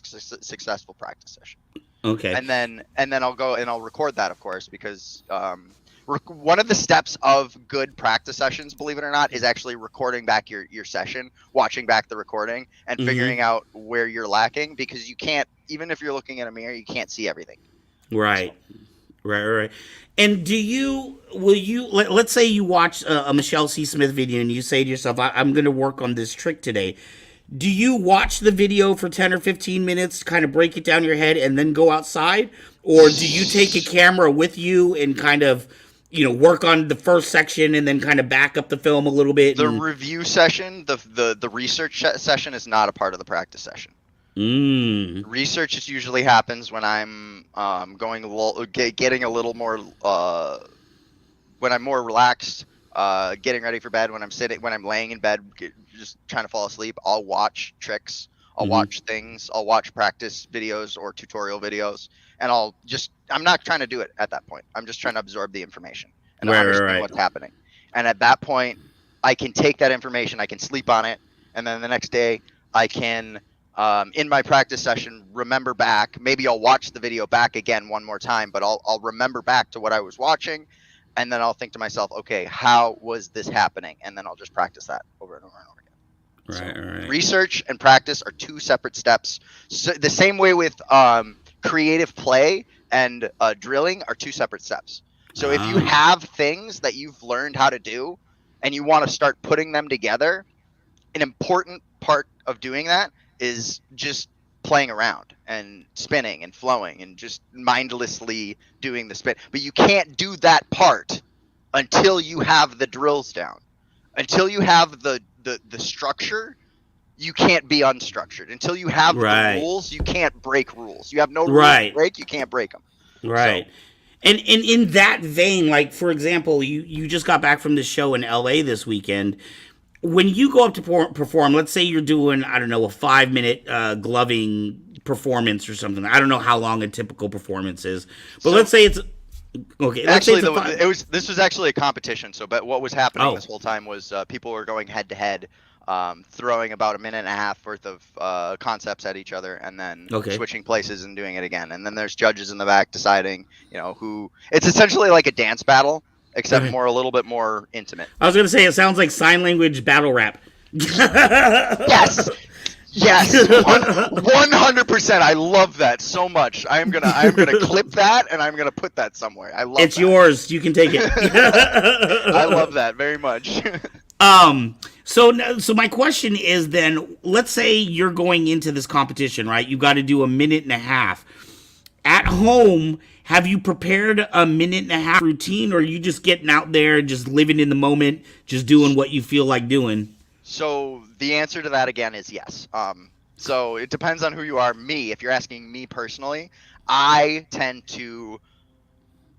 successful practice session. Okay. And then I'll go and I'll record that, of course, because one of the steps of good practice sessions, believe it or not, is actually recording back your session, watching back the recording, and figuring out where you're lacking, because you can't, even if you're looking in a mirror, you can't see everything. Right. So. Right. And let's say you watch a Michelle C. Smith video and you say to yourself, I'm going to work on this trick today. Do you watch the video for 10 or 15 minutes, kind of break it down in your head, and then go outside? Or do you take a camera with you and kind of, work on the first section and then kind of back up the film a little bit? The review session, the research session is not a part of the practice session. Research usually happens when I'm getting a little more, when I'm more relaxed, getting ready for bed, when I'm laying in bed, just trying to fall asleep. I'll watch tricks. I'll watch things. I'll watch practice videos or tutorial videos, and I'm not trying to do it at that point. I'm just trying to absorb the information and understand what's happening. And at that point, I can take that information, I can sleep on it, and then the next day I can, in my practice session, remember back. Maybe I'll watch the video back again one more time, but I'll remember back to what I was watching, and then I'll think to myself, okay, how was this happening? And then I'll just practice that over and over and over again. Right. Research and practice are 2 separate steps. So the same way with creative play and drilling are 2 separate steps. So if you have things that you've learned how to do and you want to start putting them together, an important part of doing that is just playing around and spinning and flowing and just mindlessly doing the spin. But you can't do that part until you have the drills down. Until you have the structure, you can't be unstructured. Until you have the rules, you can't break rules. You have no rules to break, you can't break them. Right. So. And in that vein, like, for example, you just got back from the show in LA this weekend. When you go up to perform, let's say you're doing, I don't know, a 5-minute gloving performance or something. I don't know how long a typical performance is, but let's say it's okay. Actually, this was actually a competition. So, but what was happening this whole time was people were going head to head, throwing about a minute and a half worth of concepts at each other, and then switching places and doing it again. And then there's judges in the back deciding, who. It's essentially like a dance battle, except a little bit more intimate. I was gonna say it sounds like sign language battle rap. Yes. Yes, 100%. I love that so much. I'm gonna clip that and I'm gonna put that somewhere. I love. It's yours. You can take it. I love that very much. So my question is then, let's say you're going into this competition, right? You got to do a minute and a half. At home, have you prepared a minute and a half routine, or are you just getting out there, just living in the moment, just doing what you feel like doing? So the answer to that again is yes. So it depends on who you are. If you're asking me personally, I tend to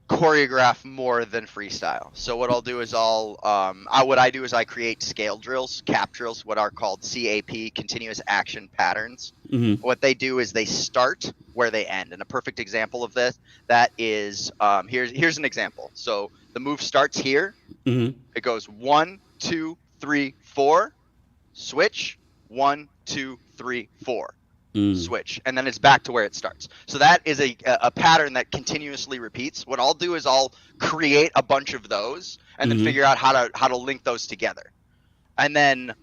choreograph more than freestyle. So what I'll do is I create scale drills, cap drills, what are called CAP, continuous action patterns. What they do is they start where they end. And a perfect example of that is here's an example. So the move starts here. It goes 1, 2, 3, 4. Switch 1, 2, 3, 4. Switch, and then it's back to where it starts. So that is a pattern that continuously repeats. What I'll do is I'll create a bunch of those and then figure out how to link those together. And then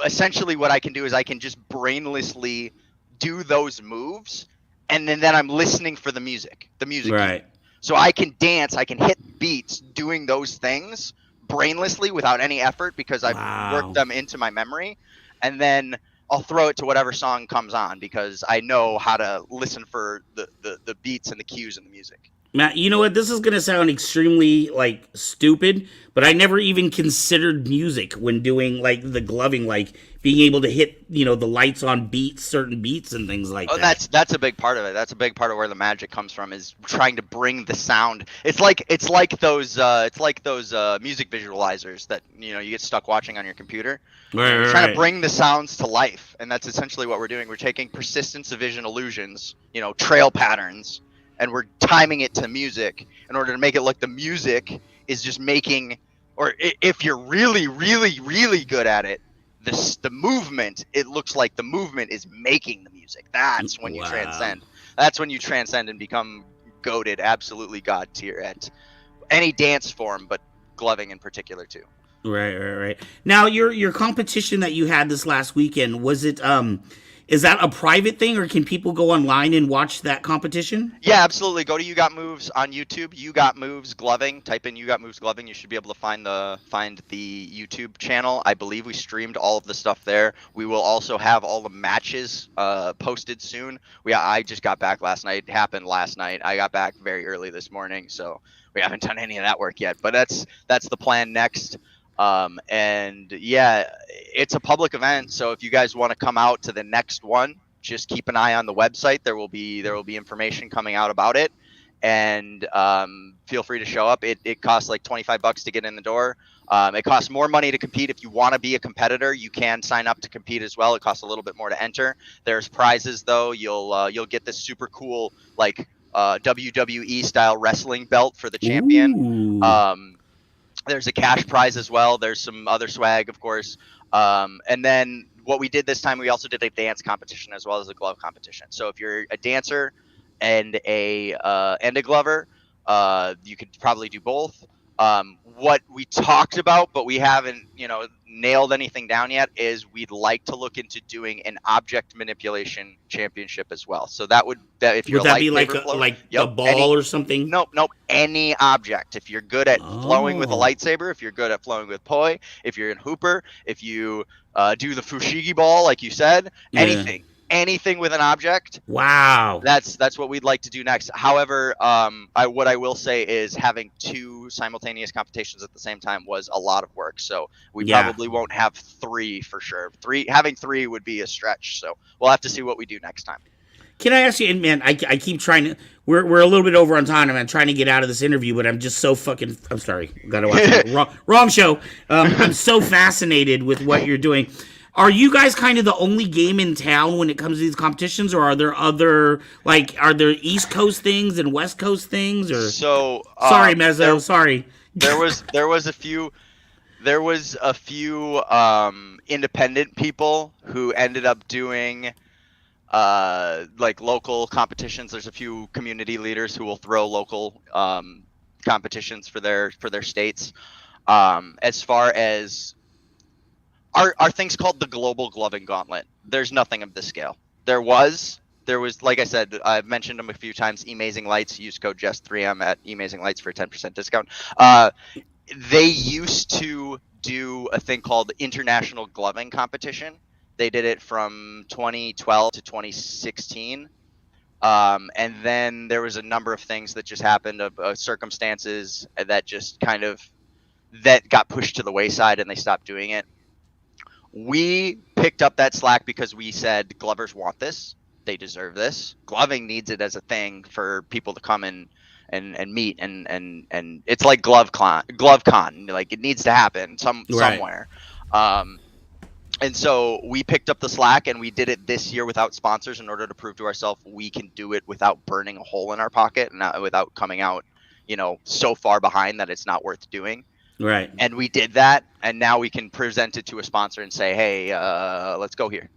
essentially what I can do is I can just brainlessly do those moves, and then I'm listening for the music. Right. So I can dance, I can hit beats doing those things brainlessly without any effort because I've worked them into my memory, and then I'll throw it to whatever song comes on because I know how to listen for the beats and the cues in the music. Matt, you know what? This is gonna sound extremely like stupid, but I never even considered music when doing like the gloving, like being able to hit, the lights on beats, certain beats and things like Oh, that. that's a big part of it. That's a big part of where the magic comes from, is trying to bring the sound. It's like those music visualizers that you get stuck watching on your computer. Right, You're right, trying to right. bring the sounds to life, and that's essentially what we're doing. We're taking persistence of vision illusions, trail patterns, and we're timing it to music in order to make it look the music is just making, or if you're really, really, really good at it, the movement, it looks like the movement is making the music. That's when you Wow. transcend. That's when you transcend and become goated, absolutely god tier at any dance form, but gloving in particular too. Right, right, right. Now, your competition that you had this last weekend, was it is that a private thing, or can people go online and watch that competition? Yeah, absolutely. Go to You Got Moves on YouTube. You Got Moves Gloving. Type in You Got Moves Gloving. You should be able to find the YouTube channel. I believe we streamed all of the stuff there. We will also have all the matches posted soon. I just got back last night. It happened last night. I got back very early this morning, so we haven't done any of that work yet. But that's the plan next. And yeah, it's a public event, so if you guys want to come out to the next one, just keep an eye on the website. There will be information coming out about it, and feel free to show up. It costs like $25 to get in the door. It costs more money to compete. If you want to be a competitor, you can sign up to compete as well. It costs a little bit more to enter. There's prizes though. You'll get this super cool like WWE style wrestling belt for the champion. Ooh. There's a cash prize as well. There's some other swag, of course. And then what we did this time, we also did a dance competition as well as a glove competition. So if you're a dancer and a glover, you could probably do both. What we talked about, but we haven't, nailed anything down yet, is we'd like to look into doing an object manipulation championship as well. So that if you're Would a that be like lightsaber a flower, like a yep, ball or something? nope, any object. If you're good at flowing with a Oh. lightsaber, if you're good at flowing with poi, if you're in hooper, if you do the fushigi ball, like you said, Yeah. anything with an object, Wow. that's what we'd like to do next. However, what I will say is having two simultaneous competitions at the same time was a lot of work. So we Yeah. probably won't have three for sure. Having three would be a stretch. So we'll have to see what we do next time. Can I ask you, and man, I keep trying to. We're a little bit over on time, and I'm trying to get out of this interview, but I'm just so fucking. I'm sorry, gotta watch it. Wrong show. I'm so fascinated with what you're doing. Are you guys kind of the only game in town when it comes to these competitions, or are there other are there East Coast things and West Coast things? Or So sorry, Mezzo, sorry. there was a few independent people who ended up doing like local competitions. There's a few community leaders who will throw local competitions for their states. As far as are things called the Global Gloving Gauntlet, there's nothing of this scale. There was, like I said, I've mentioned them a few times. Amazing Lights, use code Just3M at Amazing Lights for a 10% discount. They used to do a thing called International Gloving Competition. They did it from 2012 to 2016. And then there was a number of things that just happened, of circumstances that just kind of that got pushed to the wayside, and they stopped doing it. We picked up that slack because we said glovers want this. They deserve this. Gloving needs it as a thing for people to come and meet, and it's like GloveCon. Like, it needs to happen somewhere. And so we picked up the slack, and we did it this year without sponsors in order to prove to ourselves we can do it without burning a hole in our pocket, and not without coming out, so far behind that it's not worth doing. Right. And we did that, and now we can present it to a sponsor and say, hey, let's go here.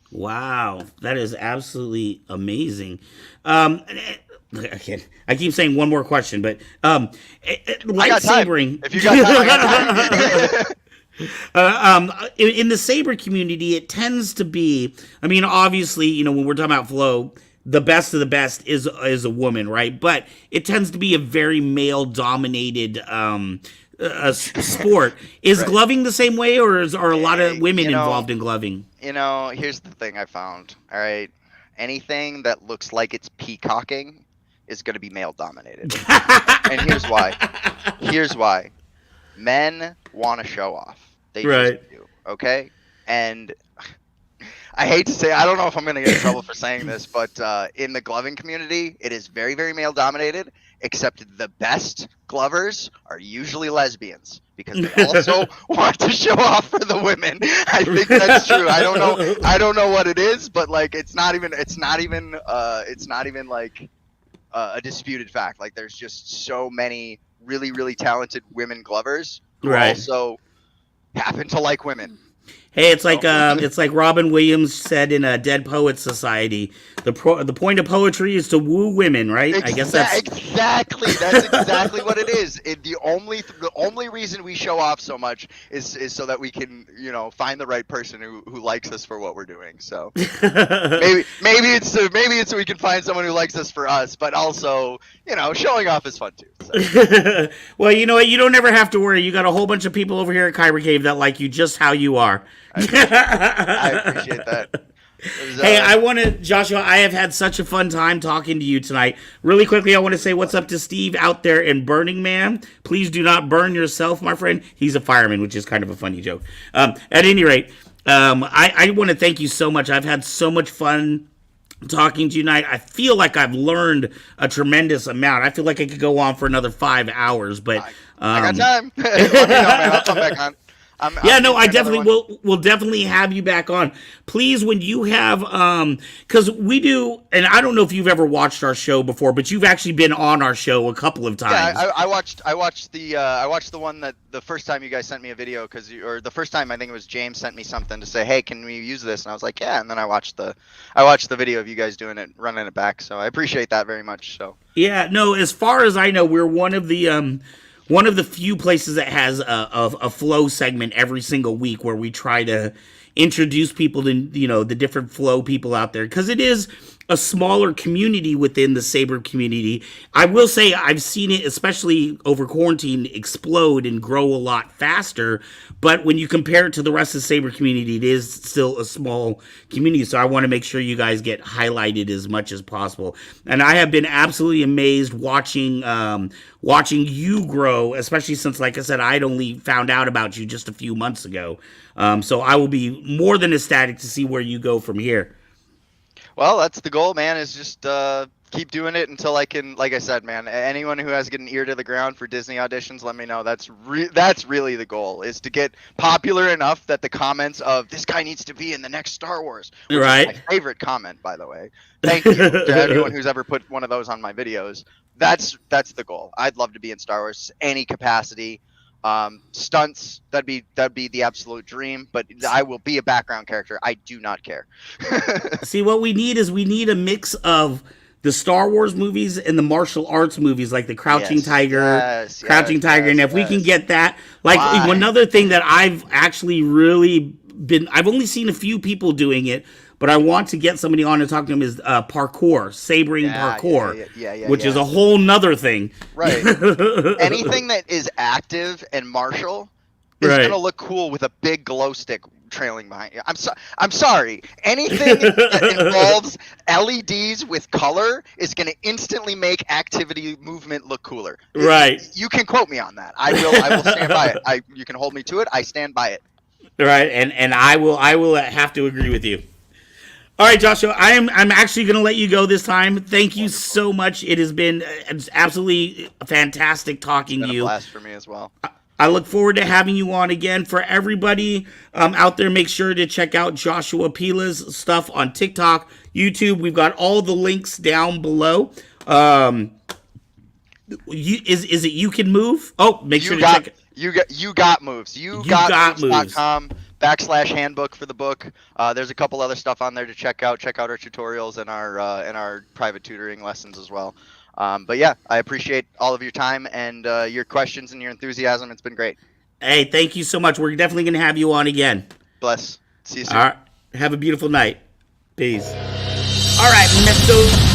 Wow, that is absolutely amazing. I keep saying one more question, but lightsabering. If you got time, I got time. In the saber community, it tends to be. I mean, obviously, when we're talking about flow, the best of the best is a woman, right? But it tends to be a very male-dominated sport. Is Right. Gloving the same way, or are a lot of women involved in gloving? Here's the thing I found. All right, anything that looks like it's peacocking is going to be male dominated. And here's why. Here's why. Men want to show off. They just do. Okay? And I hate to say, I don't know if I'm going to get in trouble for saying this, but in the gloving community, it is very, very male dominated, except the best glovers are usually lesbians because they also want to show off for the women. I think that's true. I don't know what it is, but like it's not even like a disputed fact. Like there's just so many really, really talented women glovers who also happen to like women. Hey, it's like Robin Williams said in a Dead Poets Society. The point of poetry is to woo women, right? I guess that's exactly what it is. The only reason we show off so much is so that we can find the right person who likes us for what we're doing. So maybe it's so we can find someone who likes us for us, but also showing off is fun too. So. Well, you know what? You don't ever have to worry. You got a whole bunch of people over here at Kyber Cave that like you just how you are. I appreciate that. Hey, I want to, Joshua, I have had such a fun time talking to you tonight. Really quickly, I want to say what's up to Steve out there in Burning Man. Please do not burn yourself, my friend. He's a fireman, which is kind of a funny joke. At any rate, I want to thank you so much. I've had so much fun talking to you tonight. I feel like I've learned a tremendous amount. I feel like I could go on for another 5 hours, but I got time. Let me know, man. I'll come back on. I definitely will definitely have you back on. Please, when you have, because we do, and I don't know if you've ever watched our show before, but you've actually been on our show a couple of times. Yeah, I watched the one that the first time you guys sent me a video or the first time I think it was James sent me something to say, hey, can we use this? And I was like, yeah. And then I watched the video of you guys doing it, running it back. So I appreciate that very much. So yeah, no, as far as I know, we're one of the few places that has a flow segment every single week where we try to introduce people to the different flow people out there, because it is a smaller community within the Saber community. I will say I've seen it, especially over quarantine, explode and grow a lot faster. But when you compare it to the rest of the Saber community, it is still a small community. So I want to make sure you guys get highlighted as much as possible. And I have been absolutely amazed watching you grow, especially since, like I said, I'd only found out about you just a few months ago. So I will be more than ecstatic to see where you go from here. Well, that's the goal, man, is just keep doing it until I can, like I said, man, anyone who has to get an ear to the ground for Disney auditions, let me know. That's really the goal, is to get popular enough that the comments of, this guy needs to be in the next Star Wars, which is my favorite comment, by the way. Thank you to everyone who's ever put one of those on my videos. That's the goal. I'd love to be in Star Wars, any capacity. Stunts, that'd be the absolute dream, but I will be a background character. I do not care. See, what we need is a mix of the Star Wars movies and the martial arts movies, like the Crouching Tiger, and if we can get that, like another thing that I've actually really I've only seen a few people doing it, but I want to get somebody on to talk to them, is parkour, sabering parkour, which is a whole nother thing. Right. Anything that is active and martial is going to look cool with a big glow stick trailing behind you. I'm sorry. Anything that involves LEDs with color is going to instantly make activity movement look cooler. Right. You can quote me on that. I will stand by it. You can hold me to it. I stand by it. Right. And I will have to agree with you. All right, Joshua, I'm actually going to let you go this time. Thank you so much. It has been absolutely fantastic talking to you. It's been a blast for me as well. I look forward to having you on again. For everybody out there, make sure to check out Joshua Pilla's stuff on TikTok, YouTube. We've got all the links down below. Is it You Can Move? Oh, make sure to check it. You got moves. YouGotMoves.com/handbook for the book. There's a couple other stuff on there to check out. Check out our tutorials and our private tutoring lessons as well. But yeah, I appreciate all of your time and your questions and your enthusiasm. It's been great. Hey, thank you so much. We're definitely going to have you on again. Bless. See you soon. All right. Have a beautiful night. Peace. All right, Mr.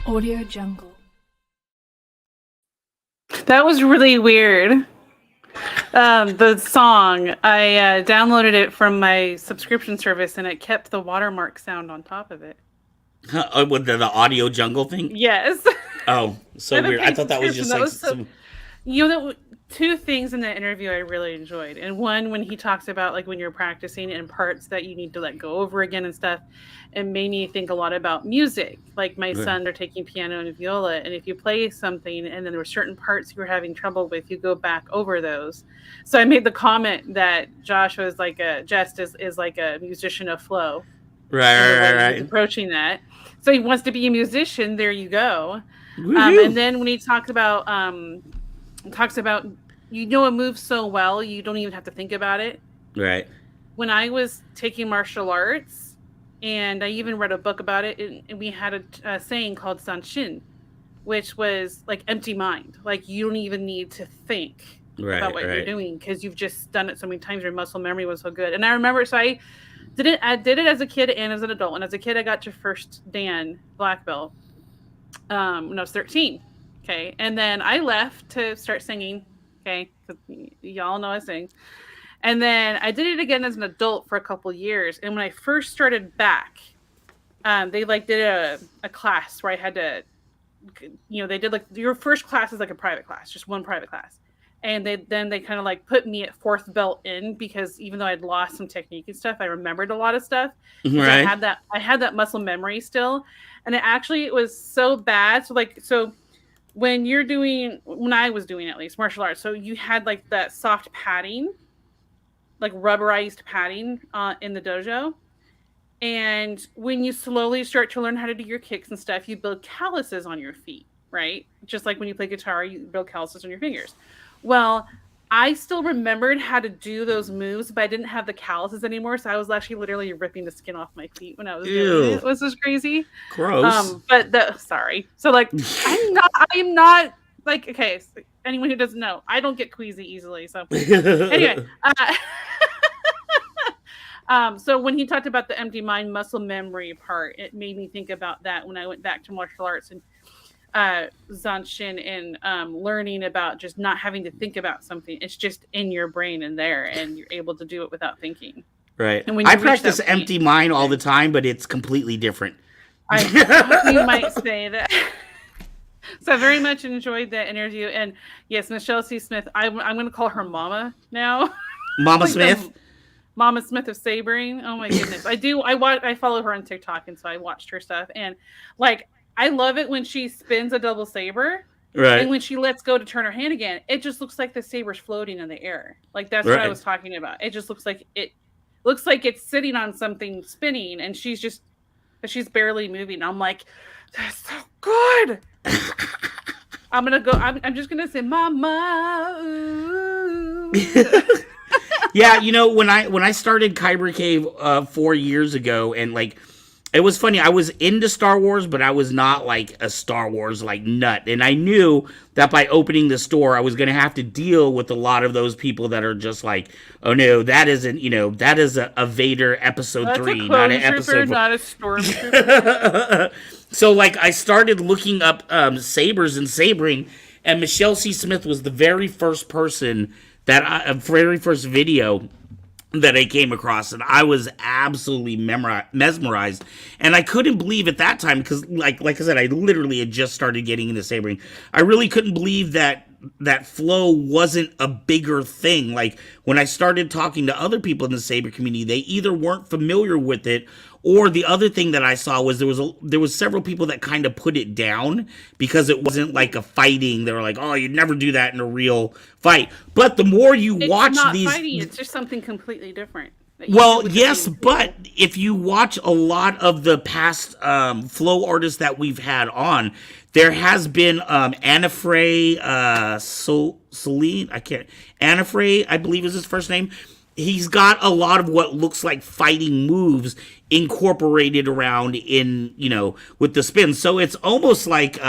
Audio Jungle. That was really weird. The song, I downloaded it from my subscription service, and it kept the watermark sound on top of it. With the audio jungle thing? Yes. Oh, so weird. I thought that was just like some... Two things in that interview I really enjoyed. And one, when he talks about like when you're practicing and parts that you need to let go over again and stuff, it made me think a lot about music. Like my son, they're taking piano and viola, and if you play something and then there were certain parts you were having trouble with, you go back over those. So I made the comment that Josh was like is like a musician of flow. Right. He's approaching that. So he wants to be a musician. There you go. And then when he talks about a move so well you don't even have to think about it. Right. When I was taking martial arts, and I even read a book about it, and we had a saying called sanshin, which was like empty mind. Like you don't even need to think about what you're doing because you've just done it so many times. Your muscle memory was so good. And I remember, so I did it as a kid and as an adult. And as a kid, I got to first Dan black belt when I was 13. Okay. And then I left to start singing. Okay. Because y'all know I sing. And then I did it again as an adult for a couple years. And when I first started back, they like did a class where I had to, they did like your first class is like a private class, just one private class. And they kind of like put me at fourth belt in because even though I'd lost some technique and stuff, I remembered a lot of stuff. Right. I had that muscle memory still. And it was so bad. So when I was doing at least martial arts, so you had like that soft padding, like rubberized padding in the dojo. And when you slowly start to learn how to do your kicks and stuff, you build calluses on your feet, right? Just like when you play guitar, you build calluses on your fingers. Well, I still remembered how to do those moves, but I didn't have the calluses anymore. So I was actually literally ripping the skin off my feet when I was doing it. Was this crazy? Gross. Sorry. So like, I'm not like, okay. So anyone who doesn't know, I don't get queasy easily. So anyway, so when he talked about the empty mind muscle memory part, it made me think about that when I went back to martial arts and Zanshin and learning about just not having to think about something. It's just in your brain and there, and you're able to do it without thinking. Right. And when I practice empty mind all the time, but it's completely different. I thought you might say that. So I very much enjoyed that interview. And yes, Michelle C. Smith, I'm going to call her Mama now. Mama Smith? Mama Smith of Sabering. Oh my goodness. I follow her on TikTok, and so I watched her stuff. And like, I love it when she spins a double saber. Right. And when she lets go to turn her hand again, it just looks like the saber's floating in the air. Like that's what I was talking about. It just looks like it's sitting on something spinning, and she's barely moving. I'm like, that's so good. I'm just gonna say, Mama. Ooh. Yeah, when I started Kyber Cave 4 years ago, and like, it was funny. I was into Star Wars, but I was not like a Star Wars like nut. And I knew that by opening the store, I was going to have to deal with a lot of those people that are just like, oh no, that isn't, that is a Vader episode 3, not an episode 4. Not a stormtrooper. So like, I started looking up sabers and sabering, and Michelle C. Smith was the very first person very first video that I came across, and I was absolutely mesmerized. And I couldn't believe at that time, because like I said, I literally had just started getting into sabering. I really couldn't believe that flow wasn't a bigger thing. Like, when I started talking to other people in the saber community, they either weren't familiar with it, or the other thing that I saw was there was several people that kind of put it down because it wasn't like a fighting. They were like, oh, you'd never do that in a real fight. But the more you watch these, fighting, it's just something completely different. Well, yes, but if you watch a lot of the past flow artists that we've had on, there has been Anna Frey, Celine, Anna Frey, I believe is his first name. He's got a lot of what looks like fighting moves incorporated around in, with the spin. So it's almost like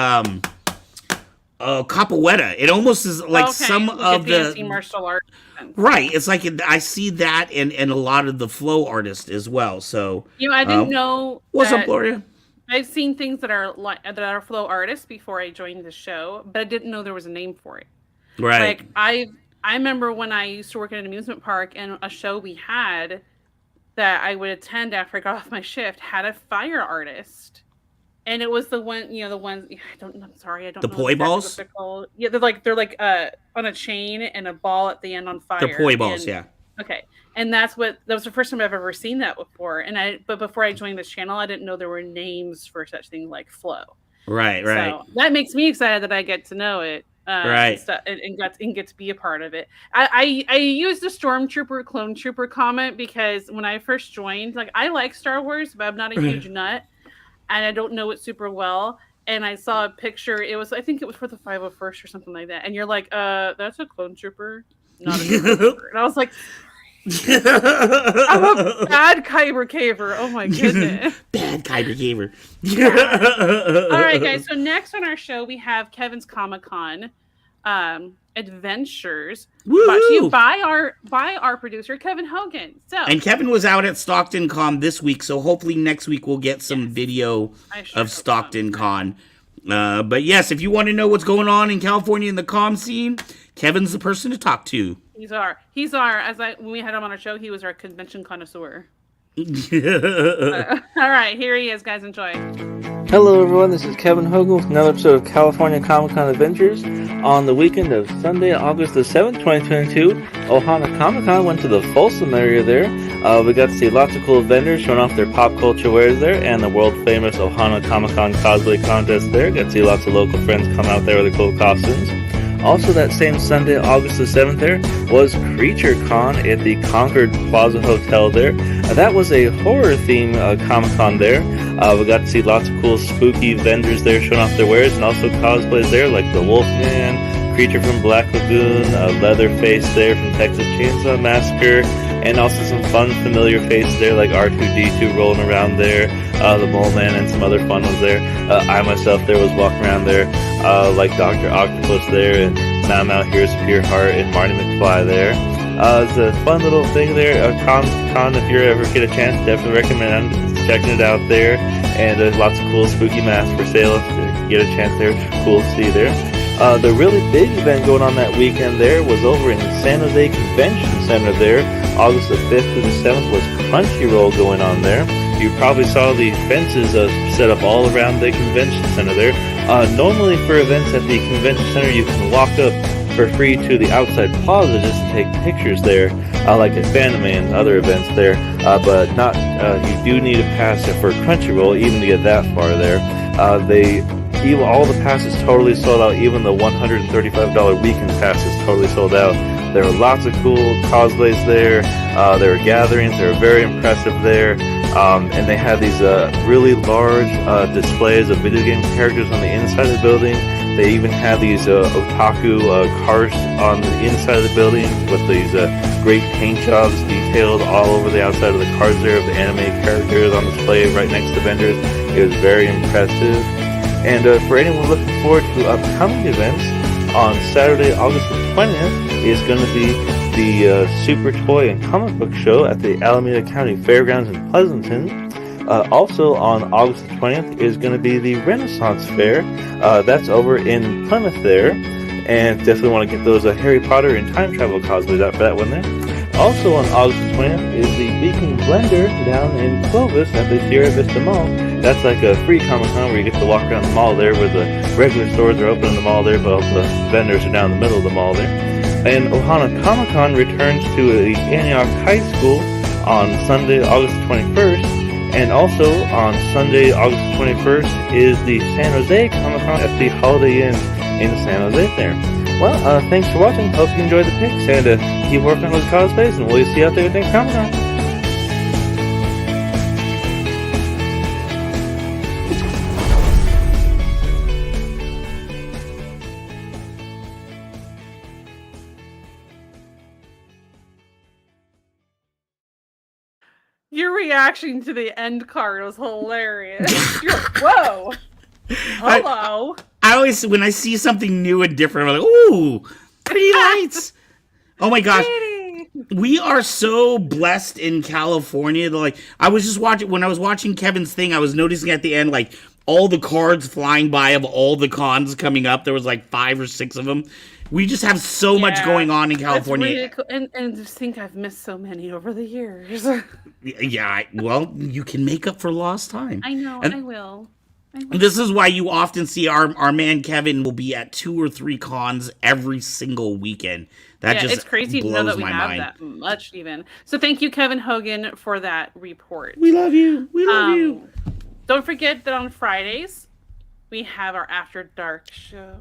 capoeira. It almost is like some of the martial arts. Right. It's like I see that in a lot of the flow artists as well. So I didn't know. What's up, Gloria? I've seen things that are flow artists before I joined the show, but I didn't know there was a name for it. Right. Like I remember when I used to work in an amusement park, and a show we had that I would attend after I got off my shift had a fire artist. And it was the one, the ones I'm sorry, I don't The know poi exactly what balls? they're called. Yeah, they're like on a chain and a ball at the end on fire. They're poi balls, And yeah. okay. And that was the first time I've ever seen that before. But before I joined this channel, I didn't know there were names for such things like flow. Right. So that makes me excited that I get to know it. Right. And get to be a part of it. I used the Stormtrooper Clone Trooper comment because when I first joined, like I like Star Wars, but I'm not a huge nut, and I don't know it super well. And I saw a picture. I think it was for the 501st or something like that. And you're like, that's a Clone Trooper, not a Stormtrooper. And I was like, I'm a bad Kyber Caver. Oh my goodness. Bad Kyber Caver. All right, guys. So next on our show, we have Kevin's Comic-Con adventures, brought to you by our producer Kevin Hogan. And Kevin was out at Stockton Con this week, so hopefully next week we'll get some video of Stockton Con. But yes, if you want to know what's going on in California in the comm scene, Kevin's the person to talk to. He's our when we had him on our show, he was our convention connoisseur. All right, here he is, guys. Enjoy. Hello everyone, this is Kevin Hogan with another episode of California Comic-Con Adventures. On the weekend of Sunday, August the 7th, 2022, Ohana Comic-Con went to the Folsom area there. We got to see lots of cool vendors showing off their pop culture wares there, and the world-famous Ohana Comic-Con cosplay contest there. Got to see lots of local friends come out there with their cool costumes. Also that same Sunday, August the 7th there, was Creature Con at the Concord Plaza Hotel there. That was a horror-themed Comic-Con there. We got to see lots of cool spooky vendors there showing off their wares, and also cosplays there like the Wolfman, Creature from Black Lagoon, Leatherface there from Texas Chainsaw Massacre, and also some fun familiar faces there like R2-D2 rolling around there, the Mole Man, and some other fun ones there. I myself there was walking around there like Dr. Octopus there, and Now I'm Out Here's Pure Heart, and Marty McFly there. It's a fun little thing there. Con, if you ever get a chance, definitely recommend checking it out there. And there's lots of cool spooky masks for sale if you get a chance there. It's cool to see there. The really big event going on that weekend there was over in San Jose Convention Center there. August the 5th through the 7th was Crunchyroll going on there. You probably saw the fences set up all around the convention center there. Normally for events at the convention center, you can walk up for free to the outside plaza just to take pictures there, like at Phantom and other events there. But not. You do need a pass for Crunchyroll even to get that far there. All the passes totally sold out. Even the $135 weekend pass is totally sold out. There were lots of cool cosplays there. There were gatherings. They were very impressive there. And they had these really large displays of video game characters on the inside of the building. They even had these otaku cars on the inside of the building with these great paint jobs detailed all over the outside of the cars there of the anime characters on display right next to vendors. It was very impressive. And for anyone looking forward to upcoming events, on Saturday, August the 20th, is going to be the Super Toy and Comic Book Show at the Alameda County Fairgrounds in Pleasanton. Also on August the 20th is going to be the Renaissance Fair. That's over in Plymouth there. And definitely want to get those Harry Potter and time travel cosplays out for that one there. Also on August the 20th is the Beacon Blender down in Clovis at the Sierra Vista Mall. That's like a free Comic-Con where you get to walk around the mall there where the regular stores are open in the mall there, but all the vendors are down in the middle of the mall there. And Ohana Comic-Con returns to the Antioch High School on Sunday, August 21st. And also on Sunday, August 21st is the San Jose Comic-Con at the Holiday Inn in San Jose there. Well, thanks for watching. Hope you enjoyed the pics, and keep working on those cosplays, and we'll see you out there at next Comic-Con. Your reaction to the end card was hilarious. You're like, whoa. Hello. I always, when I see something new and different, I'm like, ooh, pretty lights. Oh my gosh. we are so blessed in California. Like I was just watching when I was watching Kevin's thing, I was noticing at the end like all the cards flying by of all the cons coming up. There was like 5 or 6 of them. We just have so much going on in California. Really cool. And just think I've missed so many over the years. Yeah, well, you can make up for lost time. I know, And I will. this is why you often see our man Kevin will be at 2 or 3 cons every single weekend. That just it's crazy to blows know that we my have mind. that much even. So thank you, Kevin Hogan, for that report. We love you. We love you. Don't forget that on Fridays, we have our After Dark show.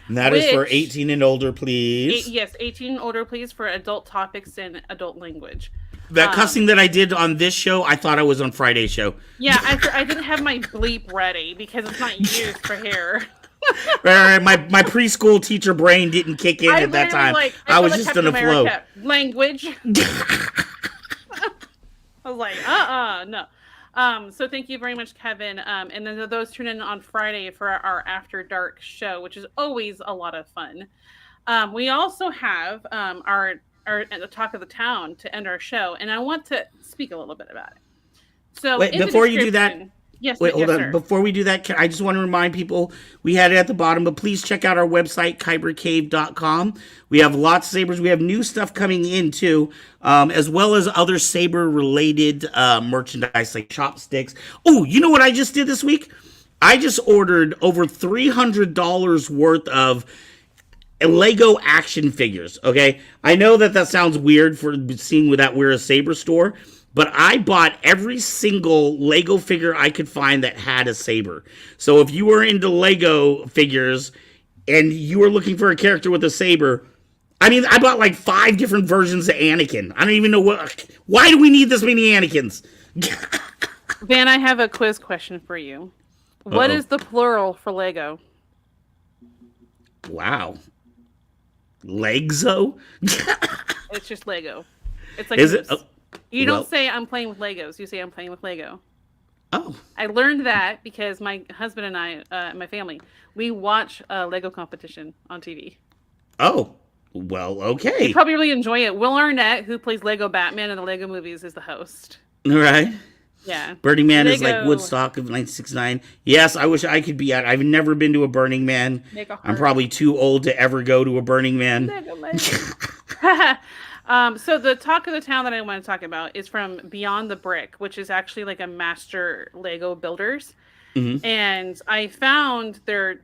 And that is for Which- 18 and older, please. Yes, 18 and older, please, for adult topics and adult language. That cussing that I did on this show, I thought I was on Friday's show. Yeah, I didn't have my bleep ready because it's not used for hair. Right, my preschool teacher brain didn't kick in at that time. I was just in a flow. Language. I was like, no. So thank you very much, Kevin. And then those tune in on Friday for our After Dark show, which is always a lot of fun. We also have our the talk of the town to end our show, and I want to speak a little bit about it. So Wait, in the before you do that, description- yes, wait, hold yes, on. sir. Before we do that, I just want to remind people we had it at the bottom, but please check out our website, kybercave.com. We have lots of sabers. We have new stuff coming in too, as well as other saber related merchandise like chopsticks. Oh, you know what I just did this week? I just ordered over $300 worth of Lego action figures. Okay, I know that sounds weird for seeing that we're a saber store, but I bought every single Lego figure I could find that had a saber. So if you were into Lego figures and you were looking for a character with a saber, I mean, I bought like 5 different versions of Anakin. I don't even know why do we need this many Anakins? Van, I have a quiz question for you. What Uh-oh. is the plural for Lego? Wow. Legzo? It's just Lego. It's like Is it? moose. Oh, You well- don't say I'm playing with Legos. You say I'm playing with Lego. oh. I learned that because my husband and I, and my family, we watch a Lego competition on TV. Oh. Well, okay. You probably really enjoy it. Will Arnett, who plays Lego Batman in the Lego movies, is the host. All right. Yeah. Burning Man is like Lego. Woodstock of 1969. Yes, I wish I could be at. I've never been to a Burning Man. Make a I'm heart. probably too old to ever go to a Burning Man. Lego Man. So the talk of the town that I want to talk about is from Beyond the Brick, which is actually like a master Lego builders. Mhm. And I found their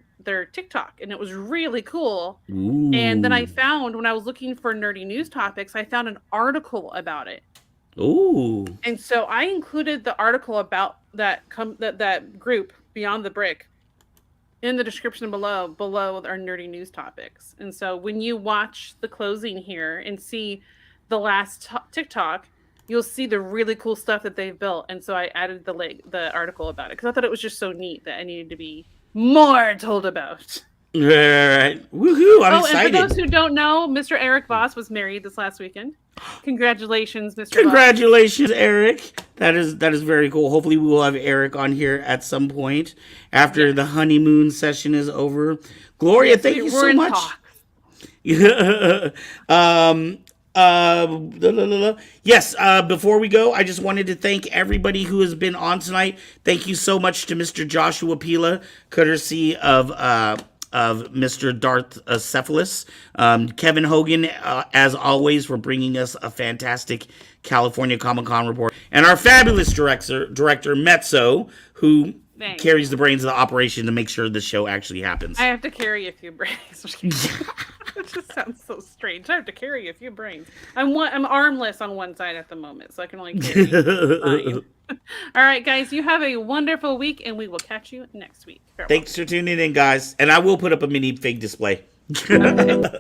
TikTok, and it was really cool. Ooh. And then I found, when I was looking for nerdy news topics, I found an article about it. Ooh. And so I included the article about that group, Beyond the Brick, in the description below our nerdy news topics. And so when you watch the closing here and see the last TikTok, you'll see the really cool stuff that they've built. And so I added the article about it because I thought it was just so neat that I needed to be more told about. All right. Woohoo. I'm excited. And for those who don't know, Mr. Eric Voss was married this last weekend. Congratulations, Mr. Voss. Congratulations, Eric. That is very cool. Hopefully we will have Eric on here at some point after the honeymoon session is over. Gloria, thank you We're so in much. talks. Yes, before we go, I just wanted to thank everybody who has been on tonight. Thank you so much to Mr. Joshua Pilla, courtesy of Mr. Darth Cephalus. Kevin Hogan, as always, for bringing us a fantastic California Comic-Con report. And our fabulous director Mezzo, who Thanks. carries the brains of the operation to make sure the show actually happens. I have to carry a few brains. It just sounds so strange. I have to carry a few brains. I'm armless on one side at the moment, so I can only carry mine. All right, guys, you have a wonderful week, and we will catch you next week. Farewell. Thanks for tuning in, guys. And I will put up a mini fig display. Okay.